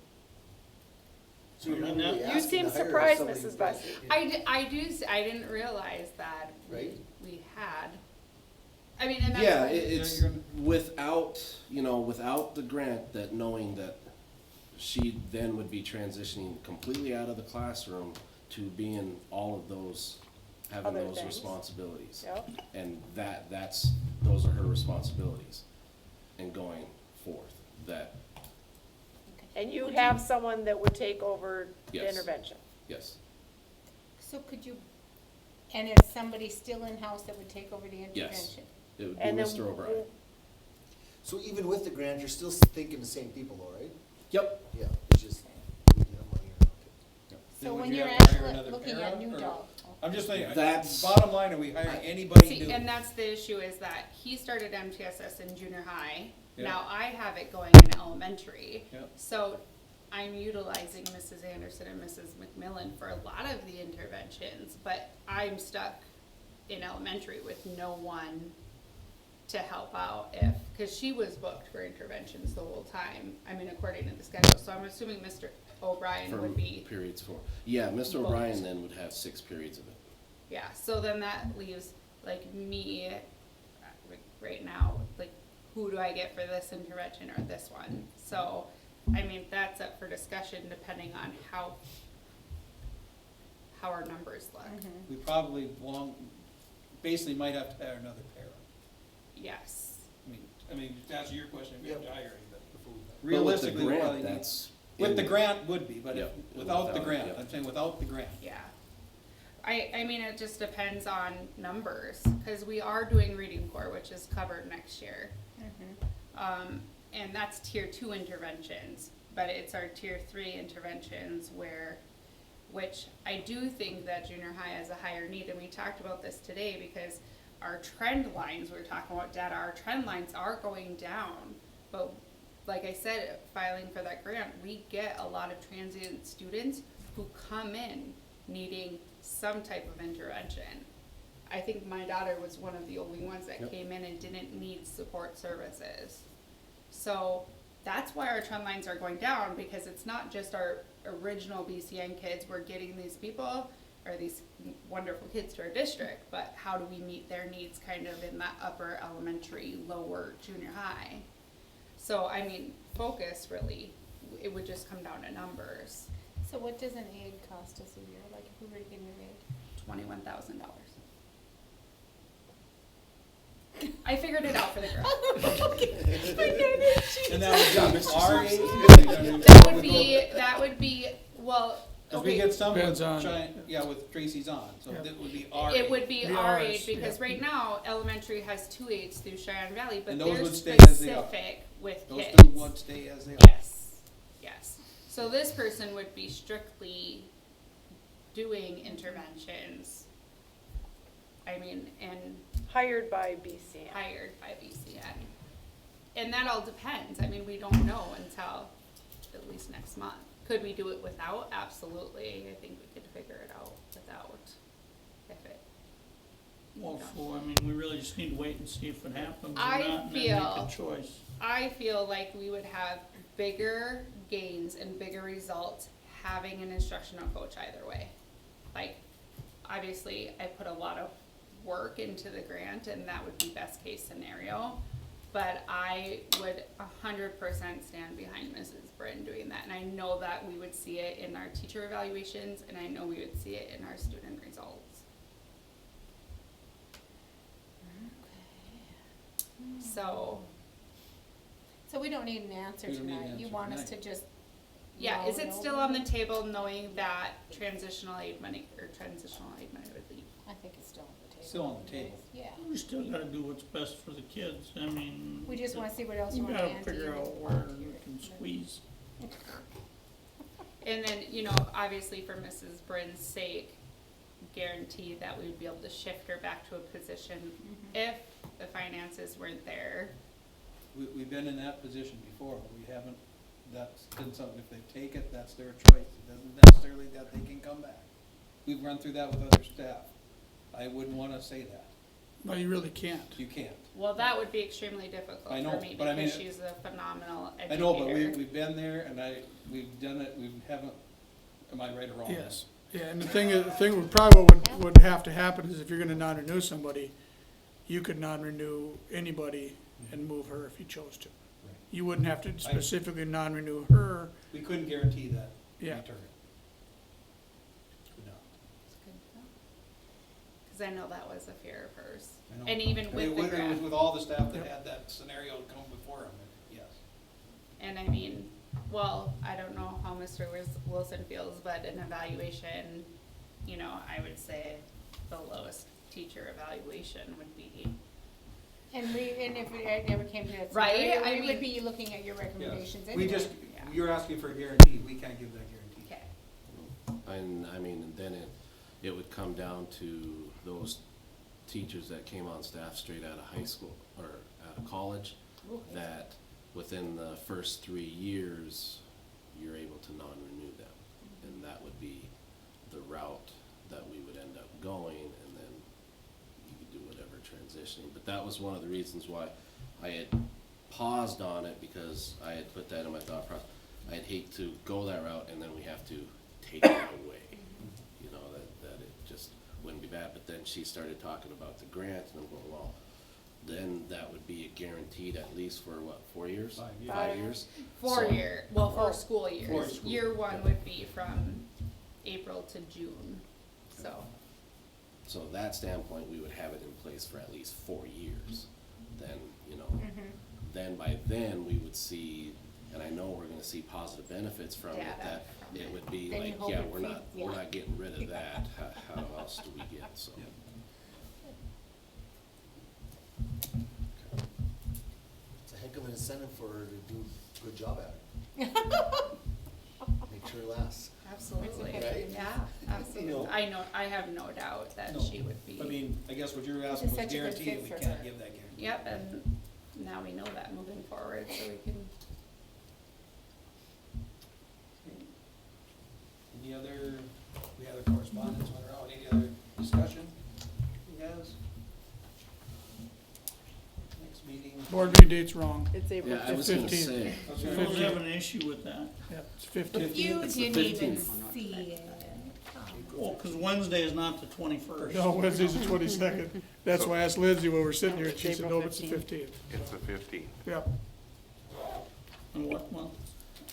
So you're not I mean, really You asking seem to hire surprised, somebody Mrs. that- Bussey. I didn't realize that Right. we had, I mean, and that's. Yeah, what- it's you're gonna- without, you know, without the grant, that knowing that she then would be transitioning completely out of the classroom to being all of those, having Other those things. responsibilities. Yep. And those are her responsibilities, and going forth, that, And you have someone that would take over the Yes. intervention. yes. So could you, and is somebody still in-house that would take over the intervention? It would be And then Mr. O'Brien. So even with the grant, you're still thinking the same people though, right? Yep. Yeah, it's just, we have money or not. So Then would when you you're have to hire actually another looking para, at new or- dog, I'm just saying, That's- bottom line, are we hiring anybody See, new? and that's the issue is that he started MTSS in junior high. Yeah. Now I have it going in elementary. Yeah. So I'm utilizing Mrs. Anderson and Mrs. McMillan for a lot of the interventions, but I'm stuck in elementary with no one to help out cause she was booked for interventions the whole time. I mean, according to the schedule. So I'm assuming Mr. O'Brien From would be. periods 4. Yeah, Mr. Both. O'Brien then would have 6 periods of it. Yeah, so then that leaves, like, me, like, right now, like, who do I get for this intervention or this one? So, I mean, that's up for discussion depending on how our numbers look. We probably basically might have to hire another para. Yes. I mean, to answer your question, if we have to hire anybody. But Realistically, with we the probably grant, need. that's. With in the there. grant would be, but Yep. without the Without, grant, yep. I'm saying without the grant. Yeah. I mean, it just depends on numbers, cause we are doing reading core, which is covered next year. And that's tier 2 interventions, but it's our tier 3 interventions which I do think that junior high has a higher need, and we talked about this today because our trend lines, we were talking about data, our trend lines are going down, but like I said, filing for that grant, we get a lot of transient students who come in needing some type of intervention. I think my daughter was one of the only ones that Yep. came in and didn't need support services. So that's why our trend lines are going down, because it's not just our original BCN kids, we're getting these people or these wonderful kids to our district, but how do we meet their needs kind of in that upper elementary, lower junior high? So, I mean, focus really, it would just come down to numbers. So what does an aid cost us a year, like if we were to get an aid? $21,000. I figured it out for the girl. And that would be our age. That would be, well, Cause we okay, get some with Depends on- with Tracy's on, so Yep. that would be our it age. would be Be our ours, age, because yeah. right now, elementary has 2 aides through Cheyenne Valley, but And those they're would stay as they are. specific with Those kids. 2 would stay as they are. Yes, yes. So this person would be strictly doing interventions. I mean, and Hired by BCN. hired by BCN. And that all depends. I mean, we don't know until at least next month. Could we do it without? Absolutely. I think we could figure it out without, if it. Well, so, I mean, we really just need to wait and see if it happens or I not, and then make feel- a choice. I feel like we would have bigger gains and bigger results having an instructional coach either way. Like, obviously, I put a lot of work into the grant, and that would be best case scenario. But I would 100% stand behind Mrs. Brin doing that, and I know that we would see it in our teacher evaluations, and I know we would see it in our student results. So, So we don't need an answer We don't need an tonight, you answer want us tonight. to just. yeah, mull is it it still over? on the table knowing that transitional aid money would leave? I think it's still on the table. Still on the table. Yeah, We still gotta do what's best for the kids, I mean. we just wanna see what else We you want gotta Ann to figure even out where volunteer we to can do. squeeze. And then, you know, obviously for Mrs. Brin's sake, guarantee that we would be able to shift her back to a position if the finances weren't there. We've been in that position before, but we haven't, that's been something, if they take it, that's their choice. It doesn't necessarily that they can come back. We've run through that with other staff. I wouldn't wanna say that. No, you really can't. You can't. Well, that would be extremely difficult I know, for me but I mean, because she's a phenomenal educator. I know, but we've been there and we've done it, we haven't, am I right or wrong? Yes, yeah, and the thing would probably would have to happen is if you're gonna non-renew somebody, you could non-renew anybody and move her if you chose to. You wouldn't have to specifically non-renew her, We couldn't guarantee that Yeah. return. Could not. Because I know that was a fear of hers. I know. And even I with mean, the it was grant. with all the staff that had that scenario come before them, yes. And I mean, well, I don't know how Mr. Wilson feels, but an evaluation, you know, I would say the lowest teacher evaluation would be. And if it ever came to that Right, scenario, I we would mean- be looking at your recommendations anyway. We just, Yeah. you're asking for a guarantee, we can't give that guarantee. Okay. And I mean, and then it would come down to those teachers that came on staff straight out of high school or out of college, that within the first 3 years, you're able to non-renew them. And that would be the route that we would end up going, and then you could do whatever transitioning. But that was one of the reasons why I had paused on it, because I had put that in my thought process. I'd hate to go that route and then we have to take it away. You know, that it just wouldn't be bad. But then she started talking about the grant, and I'm going, well, then that would be guaranteed at least for what, 4 years? 5 years. 5 years? 4 So- year, well, 4 school Four years. school. Year 1 would be from April to June, so. So that standpoint, we would have it in place for at least 4 years. Then, you know, then by then we would see, and I know we're gonna see positive benefits from it, Data that from it it. would be Then you like, hope yeah, it we're not, feeds- we're yeah. not getting rid of that. How else do we get, so. Yeah. It's a heck of an incentive for her to do a good job at it. Make sure it lasts. Absolutely, Right? yeah, absolutely. know. I know, I have no doubt that No, she would be. I mean, I guess what you're asking It's was such a good guaranteed, fit and we for can't her. give that guarantee. Yep, and now we know that moving forward, so we can. Any other correspondence went around, any other discussion you guys? Next meeting. Board meeting date's wrong. It's April Yeah, I was gonna 15th. say, That's I right. don't have an issue with that. Yep, it's 15th. You It's the didn't even 15th. see it. Well, 'cause Wednesday is not the 21st. No, Wednesday's the 22nd. That's why I asked Lindsay when we were sitting here, and she It's said, April no, it's the 15th. It's the 15th. Yep, And what month?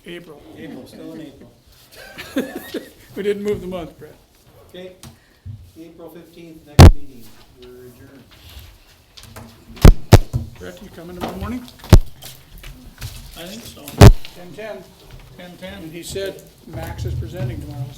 April. April, still in April. We didn't move the month, Brett. Okay, April 15th, next meeting, we're adjourned. Brett, you coming tomorrow morning? I think so. 10:10. 10:10. And he said Max is presenting tomorrow, so